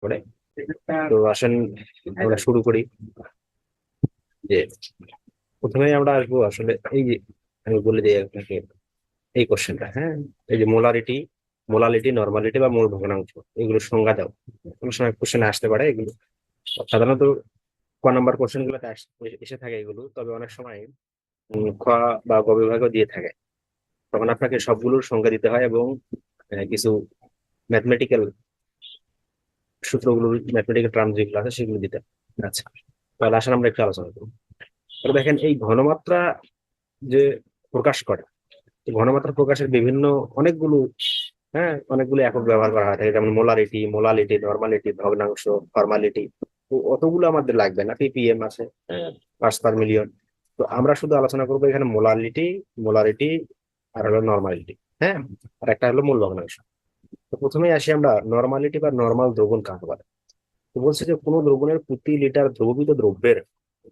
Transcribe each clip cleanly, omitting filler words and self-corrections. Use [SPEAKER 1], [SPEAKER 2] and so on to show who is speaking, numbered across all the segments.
[SPEAKER 1] করে। তো আসেন আমরা শুরু করি। যে প্রথমেই আমরা আসবো আসলে এই যে আমি বলে দিই আপনাকে এই কোশ্চেনটা, হ্যাঁ। এই যে মোলালিটি, নর্মালিটি বা মূল ভগ্নাংশ, এগুলো সংজ্ঞা দাও। কোনো সময় কোশ্চেনে আসতে পারে এগুলো। সাধারণত ক নাম্বার কোশ্চেন গুলোতে এসে থাকে এগুলো, তবে অনেক সময় খ বা গ বিভাগও দিয়ে থাকে। তখন আপনাকে সবগুলোর সংজ্ঞা দিতে হয় এবং কিছু ম্যাথমেটিক্যাল সূত্রগুলো, ম্যাথমেটিক্যাল টার্ম যেগুলো আছে সেগুলো দিতে হয়। আচ্ছা, তাহলে আসলে আমরা একটু আলোচনা করবো। তাহলে দেখেন এই ঘনমাত্রা যে প্রকাশ করে, এই ঘনমাত্রা প্রকাশের বিভিন্ন অনেকগুলো, হ্যাঁ, অনেকগুলো একক ব্যবহার করা হয় থাকে, যেমন মোলালিটি, নর্মালিটি, ভগ্নাংশ, ফর্মালিটি। তো অতগুলো আমাদের লাগবে না, পিপিএম আছে, পার্টস পার মিলিয়ন। তো আমরা শুধু আলোচনা করবো এখানে মোলারিটি আর হলো নর্মালিটি, হ্যাঁ, আর একটা হলো মূল ভগ্নাংশ। তো প্রথমেই আসি আমরা নর্মালিটি বা নর্মাল দ্রবণ কাকে বলে। তো বলছে যে কোনো দ্রবণের প্রতি লিটার দ্রবীভূত দ্রব্যের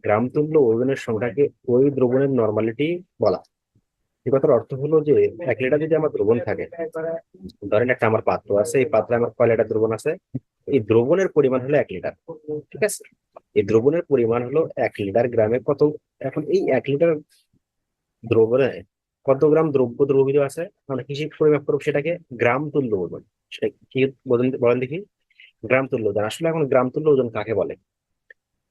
[SPEAKER 1] গ্রাম তুল্য ওজনের সংখ্যাকে ওই দ্রবণের নর্মালিটি বলা। এই কথার অর্থ হলো যে 1 লিটার যদি আমার দ্রবণ থাকে, ধরেন একটা আমার পাত্র আছে, এই পাত্রে আমার কয় লিটার দ্রবণ আছে, এই দ্রবণের পরিমাণ হলো 1 লিটার। ঠিক আছে, এই দ্রবণের পরিমাণ হলো 1 লিটার, গ্রামে কত। এখন এই 1 লিটার দ্রবণে কত গ্রাম দ্রব্য দ্রবীভূত আছে, আমরা হিসেব পরিমাপ করবো সেটাকে গ্রাম তুল্য ওজন। সেটা কি বলেন বলেন দেখি। গ্রাম তুল্য ওজন, আসলে এখন গ্রাম তুল্য ওজন কাকে বলে?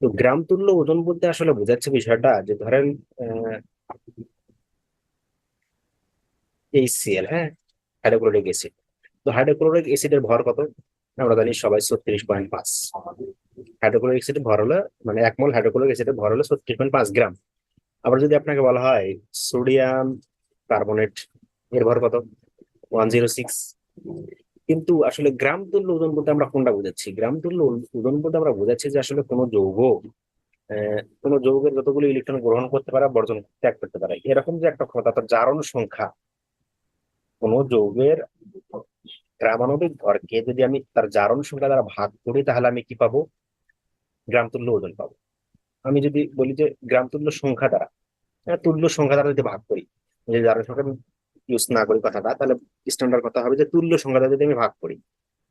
[SPEAKER 1] তো গ্রাম তুল্য ওজন বলতে আসলে বোঝাচ্ছে বিষয়টা যে ধরেন HCl, হ্যাঁ, হাইড্রোক্লোরিক অ্যাসিড। তো হাইড্রোক্লোরিক অ্যাসিডের ভর কত? আমরা জানি সবাই 36.5। হাইড্রোক্লোরিক অ্যাসিডের ভর হলো, মানে 1 মোল হাইড্রোক্লোরিক অ্যাসিডের ভর হলো 36.5 গ্রাম। আবার যদি আপনাকে বলা হয় সোডিয়াম কার্বনেট, এর ভর কত? 106। কিন্তু আসলে গ্রাম তুল্য ওজন বলতে আমরা কোনটা বোঝাচ্ছি? গ্রাম তুল্য ওজন বলতে আমরা বোঝাচ্ছি যে আসলে কোনো যৌগের যতগুলো ইলেকট্রন গ্রহণ করতে পারে, বর্জন ত্যাগ করতে পারে, এরকম যে একটা ক্ষমতা, তার জারণ সংখ্যা। কোনো যৌগের পারমাণবিক ভরকে যদি আমি তার জারণ সংখ্যা দ্বারা ভাগ করি, তাহলে আমি কি পাবো? গ্রাম তুল্য ওজন পাবো। আমি যদি বলি যে গ্রাম তুল্য সংখ্যা দ্বারা, তুল্য সংখ্যা দ্বারা যদি ভাগ করি, যদি জারণ সংখ্যা ইউজ না করি কথাটা, তাহলে স্ট্যান্ডার্ড কথা হবে যে তুল্য সংখ্যা দ্বারা যদি আমি ভাগ করি,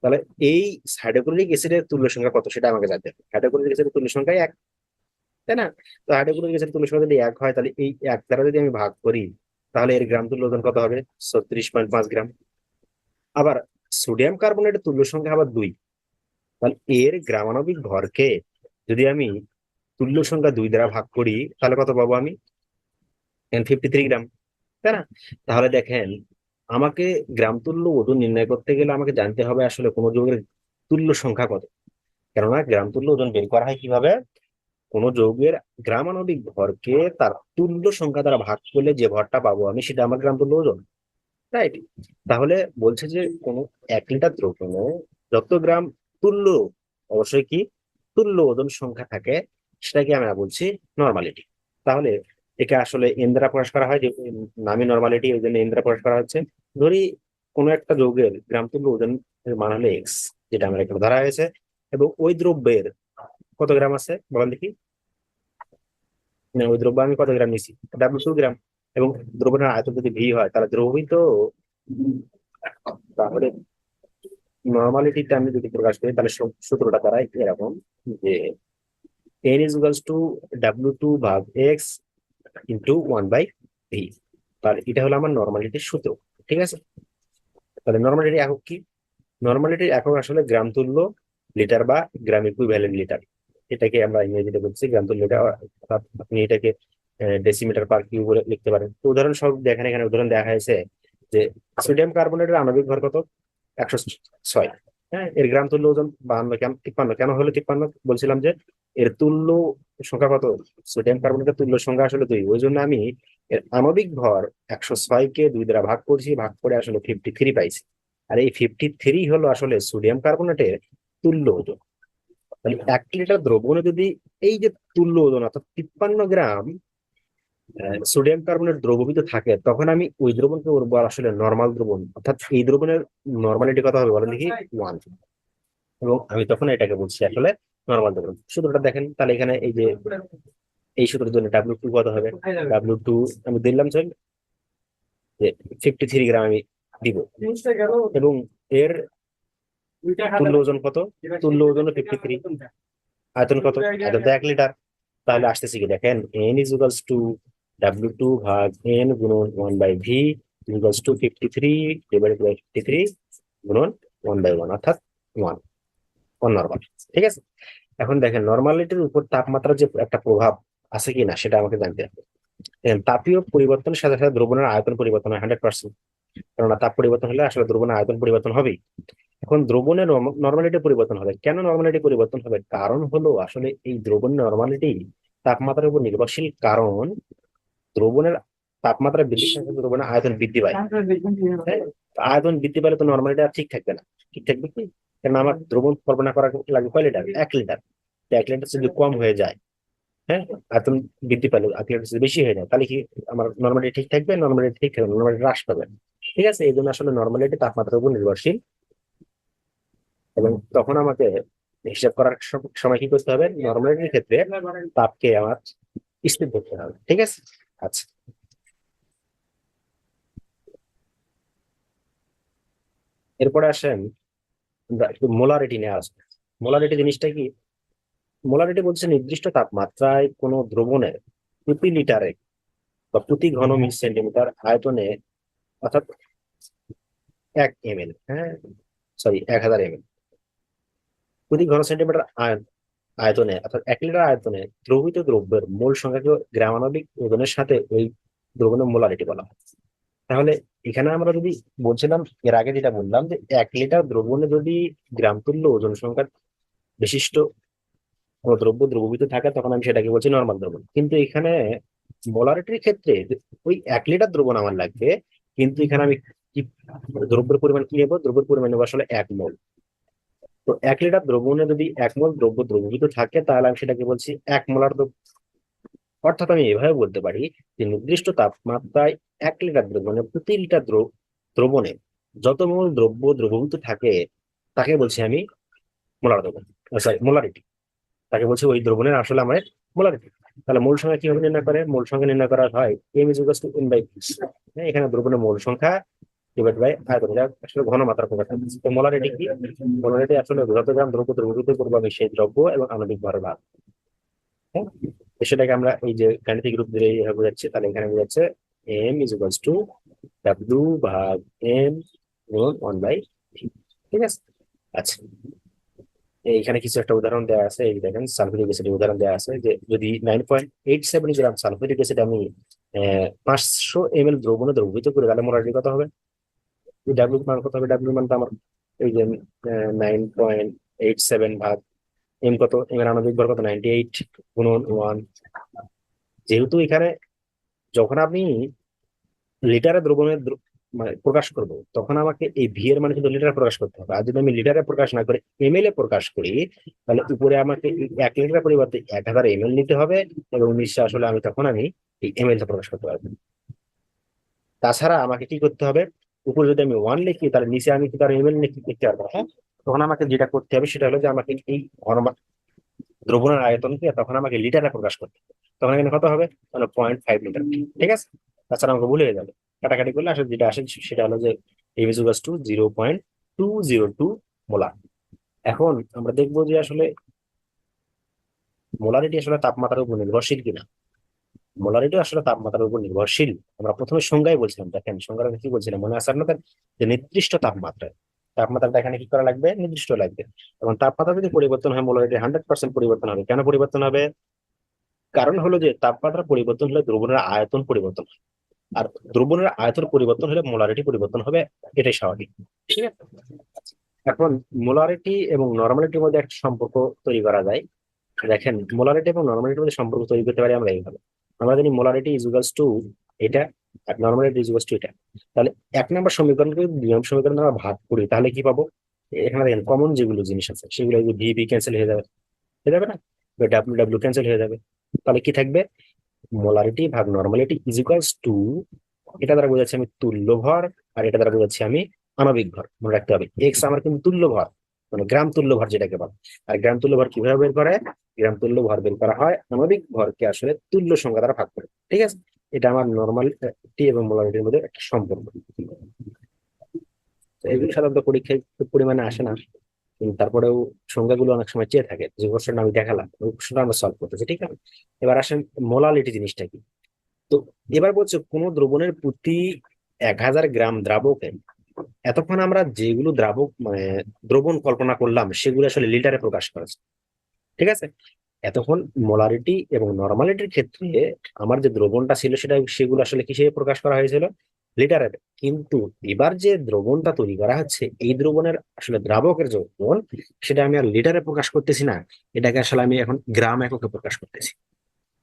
[SPEAKER 1] তাহলে এই হাইড্রোক্লোরিক অ্যাসিডের তুল্য সংখ্যা কত সেটা আমাকে জানতে হবে। হাইড্রোক্লোরিক অ্যাসিডের তুল্য সংখ্যা 1, তাই না? তো হাইড্রোক্লোরিক অ্যাসিডের তুল্য সংখ্যা যদি 1 হয়, তাহলে এই 1 দ্বারা যদি আমি ভাগ করি, তাহলে এর গ্রাম তুল্য ওজন কত হবে? 36.5 গ্রাম। আবার সোডিয়াম কার্বনেটের তুল্য সংখ্যা আবার 2, তাহলে এর গ্রামাণবিক ভরকে যদি আমি তুল্য সংখ্যা 2 দ্বারা ভাগ করি, তাহলে কত পাবো আমি? 53 গ্রাম, তাই না? তাহলে দেখেন, আমাকে গ্রাম তুল্য ওজন নির্ণয় করতে গেলে আমাকে জানতে হবে আসলে কোন যৌগের তুল্য সংখ্যা কত। কেননা গ্রাম তুল্য ওজন বের করা হয় কিভাবে? কোন যৌগের গ্রামাণবিক ভরকে তার তুল্য সংখ্যা দ্বারা ভাগ করলে যে ভরটা পাবো আমি, সেটা আমার গ্রাম তুল্য ওজন, রাইট? তাহলে বলছে যে কোন 1 লিটার দ্রবণে যত গ্রাম তুল্য, অবশ্যই কি তুল্য ওজন সংখ্যা থাকে, সেটাকে আমরা বলছি নর্মালিটি। তাহলে একে আসলে এন দ্বারা প্রকাশ করা হয়, যে নামই নর্মালিটি, ওই জন্য এন দ্বারা প্রকাশ করা হচ্ছে। ধরি কোনো একটা যৌগের গ্রাম তুল্য ওজন এর মান হলো এক্স, যেটা আমরা এখানে ধরা হয়েছে, এবং ওই দ্রব্যের কত গ্রাম আছে বলেন দেখি। না, ওই দ্রব্য আমি কত গ্রাম নিছি? W2 গ্রাম। এবং দ্রবণের আয়তন যদি ভি হয়, তাহলে দ্রবীভূত, তাহলে নর্মালিটিটা আমি যদি প্রকাশ করি, তাহলে সূত্রটা দাঁড়ায় এরকম যে n is equals two W2 ভাগ এক্স ইন্টু 1/v। তাহলে এটা হলো আমার নর্মালিটির সূত্র। ঠিক আছে, তাহলে নর্মালিটির একক কি? নর্মালিটির একক আসলে গ্রাম তুল্য লিটার বা গ্রাম ইকুইভ্যালেন্ট লিটার। এটাকে আমরা ইংরেজিতে বলছি গ্রাম তুল্য লিটার, অর্থাৎ আপনি এটাকে ডেসিমিটার পার কিউ বলে লিখতে পারেন। তো উদাহরণস্বরূপ দেখেন, এখানে উদাহরণ দেখা হয়েছে যে সোডিয়াম কার্বনেটের আণবিক ভর কত? 106। হ্যাঁ, এর গ্রাম তুল্য ওজন 52, কেন 53? কেন হলো 53? বলছিলাম যে এর তুল্য সংখ্যা কত? সোডিয়াম কার্বনেটের তুল্য সংখ্যা আসলে 2, ওই জন্য আমি এর আণবিক ভর 106কে 2 দ্বারা ভাগ করছি, ভাগ করে আসলে 53 পাইছি। আর এই 53 হলো আসলে সোডিয়াম কার্বনেটের তুল্য ওজন। তাহলে 1 লিটার দ্রবণে যদি এই যে তুল্য ওজন অর্থাৎ 53 গ্রাম সোডিয়াম কার্বনেট দ্রবীভূত থাকে, তখন আমি ওই দ্রবণকে বলবো আসলে নর্মাল দ্রবণ, অর্থাৎ এই দ্রবণের নর্মালিটি কত হবে বলেন দেখি? 1। এবং আমি তখন এটাকে বলছি আসলে নর্মাল দ্রবণ। সূত্রটা দেখেন, তাহলে এখানে এই যে এই সূত্রের জন্য W2 কত হবে? W2 আমি দিলাম চল যে 53 গ্রাম আমি দিব, এবং এর তুল্য ওজন কত? তুল্য ওজন 53। আয়তন কত? আয়তন তো 1 লিটার। তাহলে আসতেছে কি দেখেন, n ইকুয়ালস টু W2 ভাগ n গুণন 1/v equals to 53 divided by 53 গুণন 1/1 অর্থাৎ 1 নরমাল। ঠিক আছে, এখন দেখেন নরমালিটির উপর তাপমাত্রার যে একটা প্রভাব আছে কিনা সেটা আমাকে জানতে হবে। দেখেন, তাপীয় পরিবর্তনের সাথে সাথে দ্রবণের আয়তন পরিবর্তন হয় 100%। কেননা তাপ পরিবর্তন হলে আসলে দ্রবণের আয়তন পরিবর্তন হবেই। এখন দ্রবণের নর্মালিটি পরিবর্তন হবে কেন? নর্মালিটি পরিবর্তন হবে কারণ হলো আসলে এই দ্রবণের নর্মালিটি তাপমাত্রার উপর নির্ভরশীল। কারণ দ্রবণের তাপমাত্রা বৃদ্ধির সাথে সাথে দ্রবণের আয়তন বৃদ্ধি পায়। হ্যাঁ, আয়তন বৃদ্ধি পেলে তো নর্মালিটি আর ঠিক থাকবে না। ঠিক থাকবে কি? কারণ আমার দ্রবণ কল্পনা করা লাগবে কয় লিটার? 1 লিটার। 1 লিটার যদি কম হয়ে যায়, হ্যাঁ, আয়তন বৃদ্ধি পেলে 1 লিটার যদি বেশি হয়ে যায়, তাহলে কি আমার নর্মালিটি ঠিক থাকবে? নর্মালিটি ঠিক থাকবে, নর্মালিটি হ্রাস পাবে। ঠিক আছে, এই জন্য আসলে নর্মালিটি তাপমাত্রার উপর নির্ভরশীল। এবং তখন আমাকে হিসাব করার সময় কি করতে হবে? নর্মালিটির ক্ষেত্রে তাপকে আমার স্থির ধরতে হবে। ঠিক আছে, আচ্ছা। এরপরে আসেন আমরা একটু মোলারিটি নিয়ে আসবো। মোলারিটি জিনিসটা কি? মোলারিটি বলছে নির্দিষ্ট তাপমাত্রায় কোনো দ্রবণের প্রতি লিটারে বা প্রতি ঘন সেন্টিমিটার আয়তনে, অর্থাৎ 1 ml, হ্যাঁ, সরি 1000 ml প্রতি ঘন সেন্টিমিটার আয়তনে, অর্থাৎ 1 লিটার আয়তনে দ্রবীত দ্রব্যের মোল সংখ্যাকে গ্রামাণবিক ওজনের সাথে ওই দ্রবণের মোলারিটি বলা হয়। তাহলে এখানে আমরা যদি বলছিলাম এর আগে যেটা বললাম যে 1 লিটার দ্রবণে যদি গ্রাম তুল্য ওজন সংখ্যার বিশিষ্ট কোনো দ্রব্য দ্রবীভূত থাকে তখন আমি সেটাকে বলছি নর্মাল দ্রবণ। কিন্তু এখানে মোলারিটির ক্ষেত্রে ওই 1 লিটার দ্রবণ আমার লাগবে, কিন্তু এখানে আমি কি দ্রব্যের পরিমাণ কি নেবো? দ্রব্যের পরিমাণ নেবো আসলে 1 মোল। তো 1 লিটার দ্রবণে যদি 1 মোল দ্রব্য দ্রবীভূত থাকে তাহলে আমি সেটাকে বলছি 1 মোলার দ্রব্য। অর্থাৎ আমি এভাবে বলতে পারি যে নির্দিষ্ট তাপমাত্রায় 1 লিটার দ্রবণে প্রতি লিটার দ্রবণে যত মোল দ্রব্য দ্রবীভূত থাকে তাকে বলছি আমি মোলার দ্রবণ, সরি মোলারিটি। তাকে বলছি ওই দ্রবণের আসলে আমার মোলারিটি। তাহলে মোল সংখ্যা কিভাবে নির্ণয় করে? মোল সংখ্যা নির্ণয় করা হয় m is equals two n/p। এখানে দ্রবণের মোল সংখ্যা ডিভাইড বাই আয়তন, যা আসলে ঘনমাত্রা প্রকাশ করে। তো মোলারিটি কি? মোলারিটি আসলে যত গ্রাম দ্রব্য দ্রবীভূত করবো আমি সেই দ্রব্য এবং আণবিক ভরের ভাগ। হ্যাঁ, তো সেটাকে আমরা এই যে গাণিতিক রূপ দিয়ে এইভাবে বোঝাচ্ছি। তাহলে এখানে বোঝাচ্ছে m is equals two W ভাগ m গুণন 1/p। ঠিক আছে, আচ্ছা। এইখানে কিছু একটা উদাহরণ দেওয়া আছে, এই দেখেন সালফিউরিক অ্যাসিডের উদাহরণ দেওয়া আছে যে যদি 9.87 গ্রাম সালফিউরিক অ্যাসিড আমি 500 ml দ্রবণে দ্রবীভূত করি তাহলে মোলারিটি কত হবে? ডাব্লিউ মান কত হবে? ডাব্লিউ মান তো আমার এই যে 9.87 ভাগ এম কত, এম এর আণবিক ভর কত? 98 গুণন 1। যেহেতু এখানে যখন আপনি লিটারে দ্রবণের মানে প্রকাশ করব তখন আমাকে এই ভি এর মানে কিন্তু লিটারে প্রকাশ করতে হবে। আর যদি আমি লিটারে প্রকাশ না করে এমএল এ প্রকাশ করি তাহলে উপরে আমাকে এই 1 লিটার পরিবর্তে 1000 ml নিতে হবে, এবং নিশ্চয় আসলে আমি তখন এই এমএল টা প্রকাশ করতে পারবো। তাছাড়া আমাকে কি করতে হবে? উপরে যদি আমি 1 লিখি তাহলে নিচে আমি কি তার এমএল লিখতে পারবো? হ্যাঁ, তখন আমাকে যেটা করতে হবে সেটা হলো যে আমাকে এই দ্রবণের আয়তনকে তখন আমাকে লিটারে প্রকাশ করতে হবে। তখন এখানে কত হবে? তাহলে 0.5 লিটার। ঠিক আছে, তাছাড়া আমাকে ভুলে যাবে। কাটাকাটি করলে আসলে যেটা আসে সেটা হলো যে M is equals to 0.202 molar. এখন আমরা দেখবো যে আসলে মোলারিটি আসলে তাপমাত্রার উপর নির্ভরশীল কিনা। মোলারিটি আসলে তাপমাত্রার উপর নির্ভরশীল। আমরা প্রথমে সংজ্ঞায় বলছিলাম, দেখেন সংজ্ঞাটা কি বলছিলাম মনে আছে আপনাদের? যে নির্দিষ্ট তাপমাত্রায়, তাপমাত্রাটা এখানে কি করা লাগবে? নির্দিষ্ট লাগবে। এবং তাপমাত্রা যদি পরিবর্তন হয় মোলারিটি 100% পরিবর্তন হবে। কেন পরিবর্তন হবে? কারণ হলো যে তাপমাত্রা পরিবর্তন হলে দ্রবণের আয়তন পরিবর্তন হয়, আর দ্রবণের আয়তন পরিবর্তন হলে মোলারিটি পরিবর্তন হবে। এটাই স্বাভাবিক। ঠিক আছে, এখন মোলারিটি এবং নরমালিটির মধ্যে একটা সম্পর্ক তৈরি করা যায়। দেখেন মোলারিটি এবং নরমালিটির মধ্যে সম্পর্ক তৈরি করতে পারি আমরা এইভাবে। আমরা জানি মোলারিটি ইজ ইকুয়ালস টু এটা, আর নরমালিটি ইজ ইকুয়ালস টু এটা। তাহলে 1 নম্বর সমীকরণকে 2 নম্বর সমীকরণ আমরা ভাগ করি তাহলে কি পাবো? এখানে দেখেন কমন যেগুলো জিনিস আছে সেগুলো ভি ভি ক্যান্সেল হয়ে যাবে, হয়ে যাবে না? ডাব্লিউ ডাব্লিউ ক্যান্সেল হয়ে যাবে। তাহলে কি থাকবে? মোলারিটি ভাগ নরমালিটি ইজ ইকুয়ালস টু, এটা দ্বারা বোঝাচ্ছি আমি তুল্য ভর, আর এটা দ্বারা বোঝাচ্ছি আমি আণবিক ভর। মনে রাখতে হবে এক্স আমার কিন্তু তুল্য ভর, মানে গ্রাম তুল্য ভর যেটাকে বলে। আর গ্রাম তুল্য ভর কিভাবে বের করে? গ্রাম তুল্য ভর বের করা হয় আণবিক ভরকে আসলে তুল্য সংখ্যা দ্বারা ভাগ করে। ঠিক আছে, এটা আমার নরমালিটি এবং মোলারিটির মধ্যে একটা সম্পর্ক। তো এগুলো সাধারণত পরীক্ষায় খুব পরিমাণে আসে না, তারপরেও সংখ্যাগুলো অনেক সময় চেয়ে থাকে, যে কোশ্চেনটা আমি দেখালাম ওই কোশ্চেনটা আমরা সলভ করতেছি, ঠিক আছে। এবার আসেন মোলালিটি জিনিসটা কি। তো এবার বলছে কোন দ্রবণের প্রতি 1000 গ্রাম দ্রাবকে, এতক্ষণ আমরা যেগুলো দ্রাবক মানে দ্রবণ কল্পনা করলাম সেগুলো আসলে লিটারে প্রকাশ করেছে, ঠিক আছে। এতক্ষণ মোলারিটি এবং নর্মালিটির ক্ষেত্রে আমার যে দ্রবণটা ছিল সেগুলো আসলে কিসে প্রকাশ করা হয়েছিল, লিটারে। কিন্তু এবার যে দ্রবণটা তৈরি করা হচ্ছে এই দ্রবণের আসলে দ্রাবকের যে দ্রবণ, সেটা আমি আর লিটারে প্রকাশ করতেছি না, এটাকে আসলে আমি এখন গ্রাম এককে প্রকাশ করতেছি।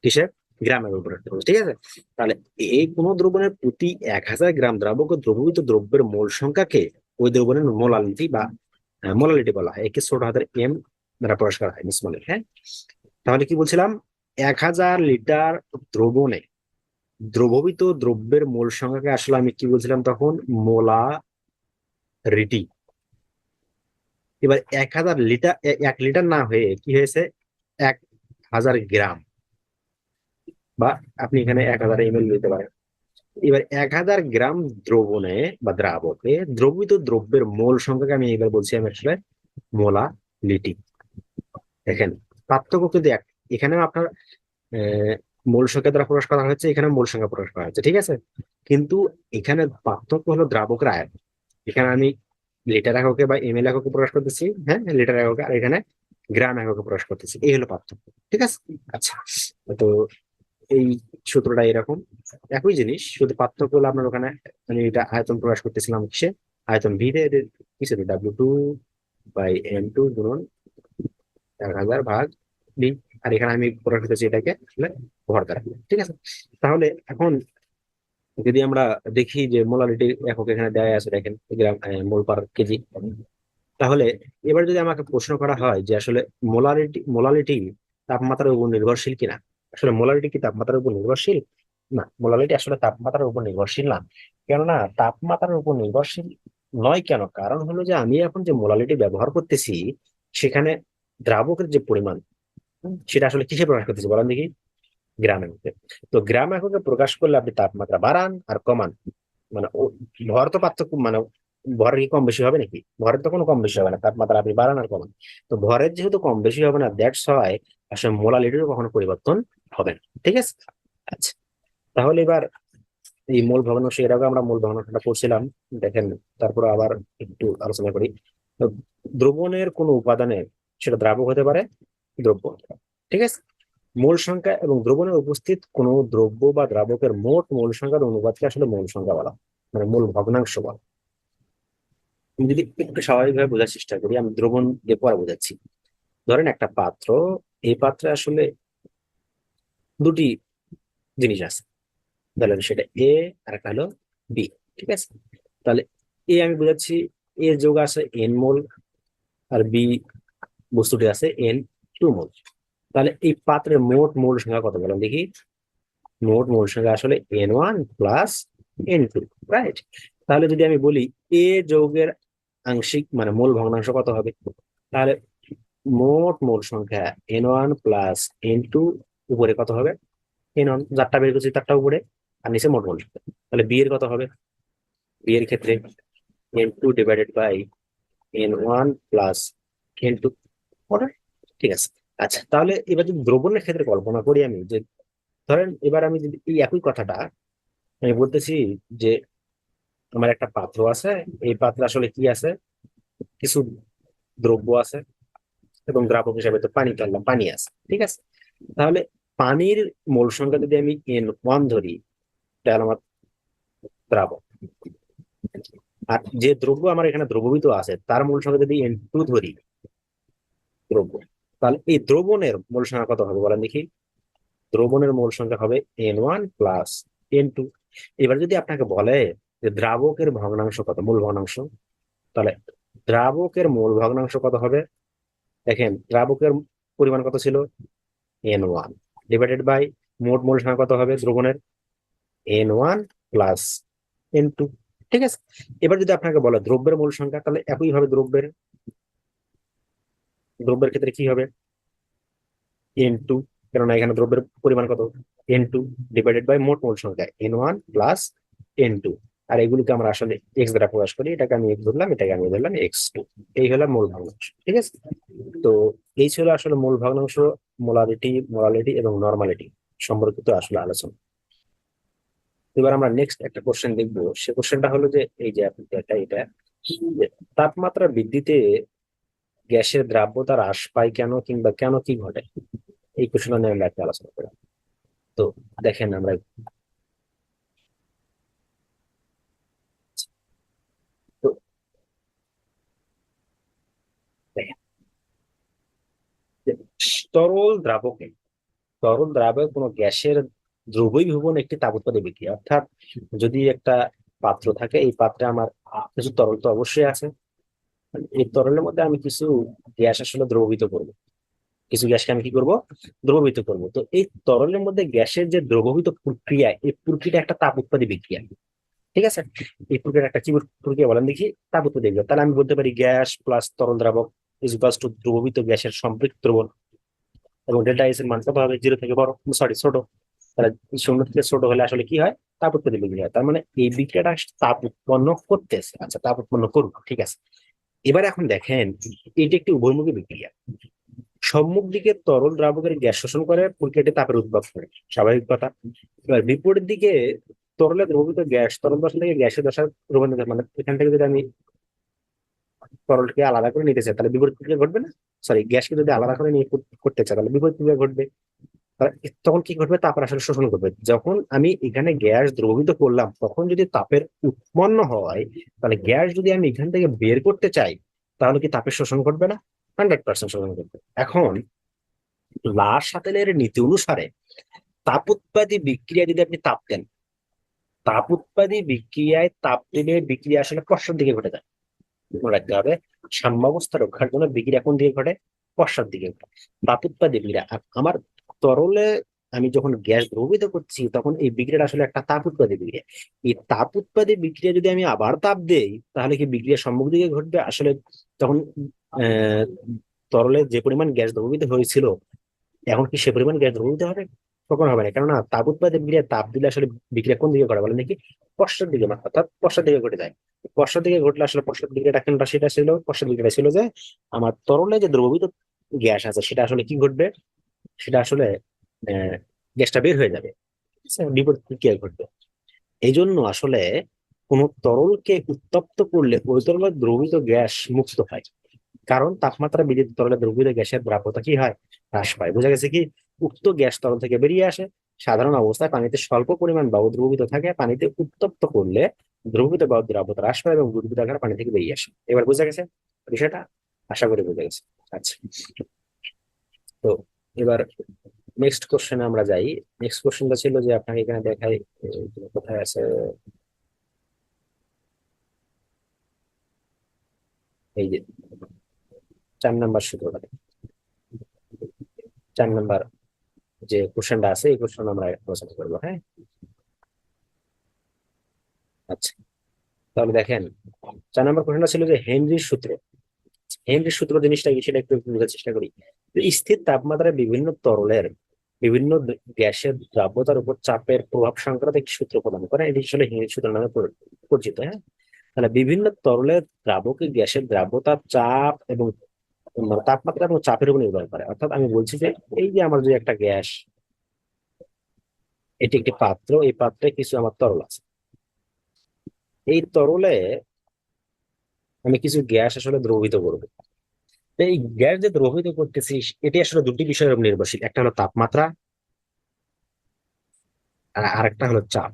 [SPEAKER 1] কিসে? গ্রাম এককে প্রকাশ করতেছি, ঠিক আছে। তাহলে এই কোন দ্রবণের প্রতি 1000 গ্রাম দ্রাবক ও দ্রবীভূত দ্রব্যের মোল সংখ্যাকে ওই দ্রবণের মোলালিটি বা মোলালিটি বলা হয়, একে ছোট হাতের এম দ্বারা প্রকাশ করা হয়, মিসমলের, হ্যাঁ। তাহলে কি বলছিলাম, 1000 লিটার দ্রবণে দ্রবীভূত দ্রব্যের মোল সংখ্যাকে আসলে আমি কি বলছিলাম তখন, মোলারিটি। এবার 1000 লিটার, 1 লিটার না হয়ে কি হয়েছে, 1000 গ্রাম, বা আপনি এখানে 1000 ml দিতে পারেন। এবার 1000 গ্রাম দ্রবণে বা দ্রাবকে দ্রবীভূত দ্রব্যের মোল সংখ্যাকে আমি এবার বলছি আমি আসলে মোলালিটি। দেখেন পার্থক্য কিন্তু এক, এখানেও আপনার আহ, মোল সংখ্যা দ্বারা প্রকাশ করা হয়েছে, এখানে মোল সংখ্যা প্রকাশ করা হয়েছে, ঠিক আছে। কিন্তু এখানে পার্থক্য হলো দ্রাবকের আয়তন। এখানে আমি লিটার এককে বা এমএল এককে প্রকাশ করতেছি, হ্যাঁ লিটার এককে, আর এখানে গ্রাম এককে প্রকাশ করতেছি, এই হলো পার্থক্য, ঠিক আছে। আচ্ছা, তো এই সূত্রটা এরকম, একই জিনিস, শুধু পার্থক্য হলো আপনার ওখানে মানে এটা আয়তন প্রকাশ করতেছিলাম কিসে, আয়তন ভি তে, কিসে W2/M2 গুণন 1000 ভাগ বি। আর এখানে আমি প্রকাশ করতেছি এটাকে আসলে ভর দ্বারা, ঠিক আছে। তাহলে এখন যদি আমরা দেখি যে মোলারিটি একক এখানে দেয়া আছে, দেখেন গ্রাম মোল পার কেজি। তাহলে এবার যদি আমাকে প্রশ্ন করা হয় যে আসলে মোলালিটি তাপমাত্রার উপর নির্ভরশীল কিনা, আসলে মোলালিটি কি তাপমাত্রার উপর নির্ভরশীল? না, মোলালিটি আসলে তাপমাত্রার উপর নির্ভরশীল না। কেননা তাপমাত্রার উপর নির্ভরশীল নয়, কেন, কারণ হলো যে আমি এখন যে মোলালিটি ব্যবহার করতেছি সেখানে দ্রাবকের যে পরিমাণ, সেটা আসলে কিসে প্রকাশ করতেছি বলেন দেখি, গ্রাম এককে। তো গ্রাম এককে প্রকাশ করলে আপনি তাপমাত্রা বাড়ান আর কমান, মানে ভর তো পার্থক্য, মানে ভরের কি কম বেশি হবে নাকি, ভরের তো কোনো কম বেশি হবে না, তাপমাত্রা আপনি বাড়ান আর কমান। তো ভরের যেহেতু কম বেশি হবে না, দ্যাটস হয় আসলে মোলালিটিরও কখনো পরিবর্তন হবে না, ঠিক আছে। আচ্ছা, তাহলে এবার এই মূল ভগ্নাংশ, এর আগে আমরা মূল ভগ্নাংশটা পড়ছিলাম, দেখেন তারপর আবার একটু আলোচনা করি। তো দ্রবণের কোন উপাদানে, সেটা দ্রাবক হতে পারে, দ্রব্য হতে পারে, ঠিক আছে। মোল সংখ্যা এবং দ্রবণে উপস্থিত কোন দ্রব্য বা দ্রাবকের মোট মোল সংখ্যার অনুপাতকে আসলে মোল সংখ্যা বলা হয়, মানে মূল ভগ্নাংশ বলা হয়। আমি যদি একটু স্বাভাবিকভাবে বোঝার চেষ্টা করি, আমি দ্রবণ দিয়ে পরে বোঝাচ্ছি। ধরেন একটা পাত্র, এই পাত্রে আসলে দুটি জিনিস আছে, তাহলে সেটা এ আর একটা হলো বি, ঠিক আছে। তাহলে এ আমি বোঝাচ্ছি, এ যোগ আছে N মোল, আর বি বস্তুটি আছে N2 মোল। তাহলে এই পাত্রের মোট মোল সংখ্যা কত বলেন দেখি, মোট মোল সংখ্যা আসলে N1 + N2, রাইট। তাহলে যদি আমি বলি এ যৌগের আংশিক মানে মোল ভগ্নাংশ কত হবে, তাহলে মোট মোল সংখ্যা N1 + N2 উপরে কত হবে, N1, যারটা বের করছি তারটা উপরে, আর নিচে মোট মোল সংখ্যা। তাহলে বি এর কত হবে, বি এর ক্ষেত্রে N2/N1 + N2 অর্ডার, ঠিক আছে। আচ্ছা, তাহলে এবার যদি দ্রবণের ক্ষেত্রে কল্পনা করি আমি, যে ধরেন এবার আমি যদি এই একই কথাটা আমি বলতেছি যে আমার একটা পাত্র আছে, এই পাত্রে আসলে কি আছে, কিছু দ্রব্য আছে, এবং দ্রাবক হিসাবে তো পানি টানলাম, পানি আছে, ঠিক আছে। তাহলে পানির মোল সংখ্যা যদি আমি N1 ধরি, তাহলে আমার দ্রাবক। আর যে দ্রব্য আমার এখানে দ্রবীভূত আছে তার মোল সংখ্যা যদি N2 ধরি, দ্রব্য, তাহলে এই দ্রবণের মোল সংখ্যা কত হবে বলেন দেখি, দ্রবণের মোল সংখ্যা হবে N1 + N2। এবার যদি আপনাকে বলে যে দ্রাবকের ভগ্নাংশ কত, মূল ভগ্নাংশ, তাহলে দ্রাবকের মূল ভগ্নাংশ কত হবে, দেখেন দ্রাবকের পরিমাণ কত ছিল, N1 / মোট মোল সংখ্যা কত হবে দ্রবণের, N1 + N2, ঠিক আছে। এবার যদি আপনাকে বলে দ্রব্যের মূল সংখ্যা, তাহলে একইভাবে দ্রব্যের দ্রব্যের ক্ষেত্রে কি হবে, N2, কেননা এখানে দ্রব্যের পরিমাণ কত, N2 / মোট মোল সংখ্যা N1 + N2, আর এগুলোকে আমরা আসলে এক্স দ্বারা প্রকাশ করি, এটাকে আমি এক্স ধরলাম, এটাকে আমি ধরলাম x2। এই হলো মূল ভগ্নাংশ, ঠিক আছে। তো এই ছিল আসলে মূল ভগ্নাংশ, মোলারিটি এবং নর্মালিটি সম্পর্কিত আসলে আলোচনা। এবার আমরা নেক্সট একটা কোশ্চেন দেখবো, সে কোশ্চেনটা হলো যে এই যে এটা যে তাপমাত্রা বৃদ্ধিতে গ্যাসের দ্রাব্যতা হ্রাস পায় কেন, কিংবা কেন কি ঘটে, এই কোশ্চেনটা নিয়ে আমরা একটা আলোচনা করি। তো দেখেন আমরা, তো দেখেন যে তরল দ্রাবকে কোনো গ্যাসের দ্রবীভবন একটি তাপোৎপাদী বিক্রিয়া। অর্থাৎ যদি একটা পাত্র থাকে, এই পাত্রে আমার কিছু তরল তো অবশ্যই আছে, এই তরলের মধ্যে আমি কিছু গ্যাস আসলে দ্রবীভূত করবো, কিছু গ্যাসকে আমি কি করব, দ্রবীভূত করব। তো এই তরলের মধ্যে গ্যাসের যে দ্রবীভূত প্রক্রিয়া, এই প্রক্রিয়া একটা তাপ উৎপাদী বিক্রিয়া, ঠিক আছে। এই প্রক্রিয়া একটা কি প্রক্রিয়া বলেন দেখি, তাপ উৎপাদী বিক্রিয়া। তাহলে আমি বলতে পারি গ্যাস প্লাস তরল দ্রাবক ইজ ইকুয়ালস টু দ্রবীভূত গ্যাসের সম্পৃক্ত দ্রবণ, এবং ডেল্টা এস এর মান কত হবে, জিরো থেকে বড়, সরি ছোট। তাহলে শূন্য থেকে ছোট হলে আসলে কি হয়, তাপ উৎপাদী বিক্রিয়া। তার মানে এই বিক্রিয়াটা তাপ উৎপন্ন করতেছে, আচ্ছা তাপ উৎপন্ন করুক, ঠিক আছে। এবার এখন দেখেন, এটি একটি উভয়মুখী বিক্রিয়া। সম্মুখ দিকে তরল দ্রাবকের গ্যাস শোষণ করে প্রক্রিয়াটি তাপের উদ্ভব করে, স্বাভাবিক কথা। এবার বিপরীত দিকে তরলে দ্রবীভূত গ্যাস তরল দশা থেকে গ্যাসের দশা রূপান্তরিত, মানে এখান থেকে যদি আমি তরলকে আলাদা করে নিতে চাই তাহলে বিপরীত প্রক্রিয়া ঘটবে না, সরি গ্যাসকে যদি আলাদা করে নিয়ে করতে চাই তাহলে বিপরীত প্রক্রিয়া ঘটবে। তখন কি ঘটবে, তাপ আসলে শোষণ করবে। যখন আমি এখানে গ্যাস দ্রবীভূত করলাম তখন যদি তাপের উৎপন্ন হয়, তাহলে গ্যাস যদি আমি এখান থেকে বের করতে চাই তাহলে কি তাপের শোষণ ঘটবে না, 100% শোষণ করবে। এখন লার সাতেলের নীতি অনুসারে তাপ উৎপাদী বিক্রিয়া যদি আপনি তাপ দেন, তাপ উৎপাদী বিক্রিয়ায় তাপ দিলে বিক্রিয়া আসলে পশ্চাৎ দিকে ঘটে যায়, মনে রাখতে হবে। সাম্যাবস্থা রক্ষার জন্য বিক্রিয়া কোন দিকে ঘটে, পশ্চাৎ দিকে ঘটে। তাপ উৎপাদী বিক্রিয়া, আর আমার তরলে আমি যখন গ্যাস দ্রবীভূত করছি তখন এই বিক্রিয়াটা আসলে একটা তাপ উৎপাদী বিক্রিয়া। এই তাপ উৎপাদী বিক্রিয়া যদি আমি আবার তাপ দেই তাহলে কি বিক্রিয়া সম্মুখ দিকে ঘটবে আসলে। তখন আহ তরলে যে পরিমাণ গ্যাস দ্রবীভূত হয়েছিল এখন কি সে পরিমাণ গ্যাস দ্রবীভূত হবে, কখনো হবে না। কেননা তাপ উৎপাদন বিক্রিয়া তাপ দিলে আসলে বিক্রিয়া কোন দিকে ঘটে বলেন দেখি, পশ্চাৎ দিকে, অর্থাৎ পশ্চাৎ দিকে ঘটে যায়। পশ্চাৎ দিকে ঘটলে আসলে পশ্চাৎ বিক্রিয়াটা কোনটা, সেটা ছিল পশ্চাৎ বিক্রিয়া ছিল যে আমার তরলে যে দ্রবীভূত গ্যাস আছে সেটা আসলে কি ঘটবে, সেটা আসলে আহ গ্যাসটা বের হয়ে যাবে, ঠিক আছে? বিপরীত প্রক্রিয়া ঘটবে। এই জন্য আসলে কোন তরলকে উত্তপ্ত করলে ওই তরলের দ্রবীভূত গ্যাস মুক্ত হয়, কারণ তাপমাত্রা বৃদ্ধিতে তরলে দ্রবীভূত গ্যাসের দ্রাব্যতা কি হয়, হ্রাস পায়। বোঝা গেছে কি, উক্ত গ্যাস তরল থেকে বেরিয়ে আসে, সাধারণ অবস্থায় পানিতে স্বল্প পরিমাণ বায়ু দ্রবীভূত থাকে, পানিতে উত্তপ্ত করলে দ্রবীভূত বায়ুর দ্রাব্যতা হ্রাস পায় এবং বুদবুদ আকারে পানি থেকে বেরিয়ে আসে। এবার বোঝা গেছে বিষয়টা, আশা করি বোঝা গেছে। আচ্ছা, তো এবার নেক্সট কোশ্চেনে আমরা যাই। নেক্সট কোশ্চেনটা ছিল যে আপনাকে এখানে দেখাই, কোথায় আছে, এই যে 4 নাম্বার সূত্রটা, 4 নাম্বার যে কোশ্চেনটা আছে এই কোশ্চেন আমরা আলোচনা করবো, হ্যাঁ। আচ্ছা, তাহলে দেখেন 4 নাম্বার কোশ্চেনটা ছিল যে হেনরির সূত্র। হেনরির সূত্র জিনিসটা কি সেটা একটু বোঝার চেষ্টা করি। তো স্থির তাপমাত্রায় বিভিন্ন তরলের বিভিন্ন গ্যাসের দ্রাব্যতার উপর চাপের প্রভাব সংক্রান্ত একটি সূত্র প্রদান করে, এটি আসলে হেনরির সূত্র নামে পরিচিত, হ্যাঁ। তাহলে বিভিন্ন তরলের দ্রাবকে গ্যাসের দ্রাব্যতা, চাপ এবং তাপমাত্রা এবং চাপের উপর নির্ভর করে। অর্থাৎ আমি বলছি যে এই যে আমার যে একটা গ্যাস, এটি একটি পাত্র, এই পাত্রে কিছু আমার তরল আছে, এই তরলে আমি কিছু গ্যাস আসলে দ্রবীভূত করবো। তো এই গ্যাস যে দ্রবীভূত করতেছি এটি আসলে দুটি বিষয়ের উপর নির্ভরশীল, একটা হলো তাপমাত্রা আর আরেকটা হলো চাপ,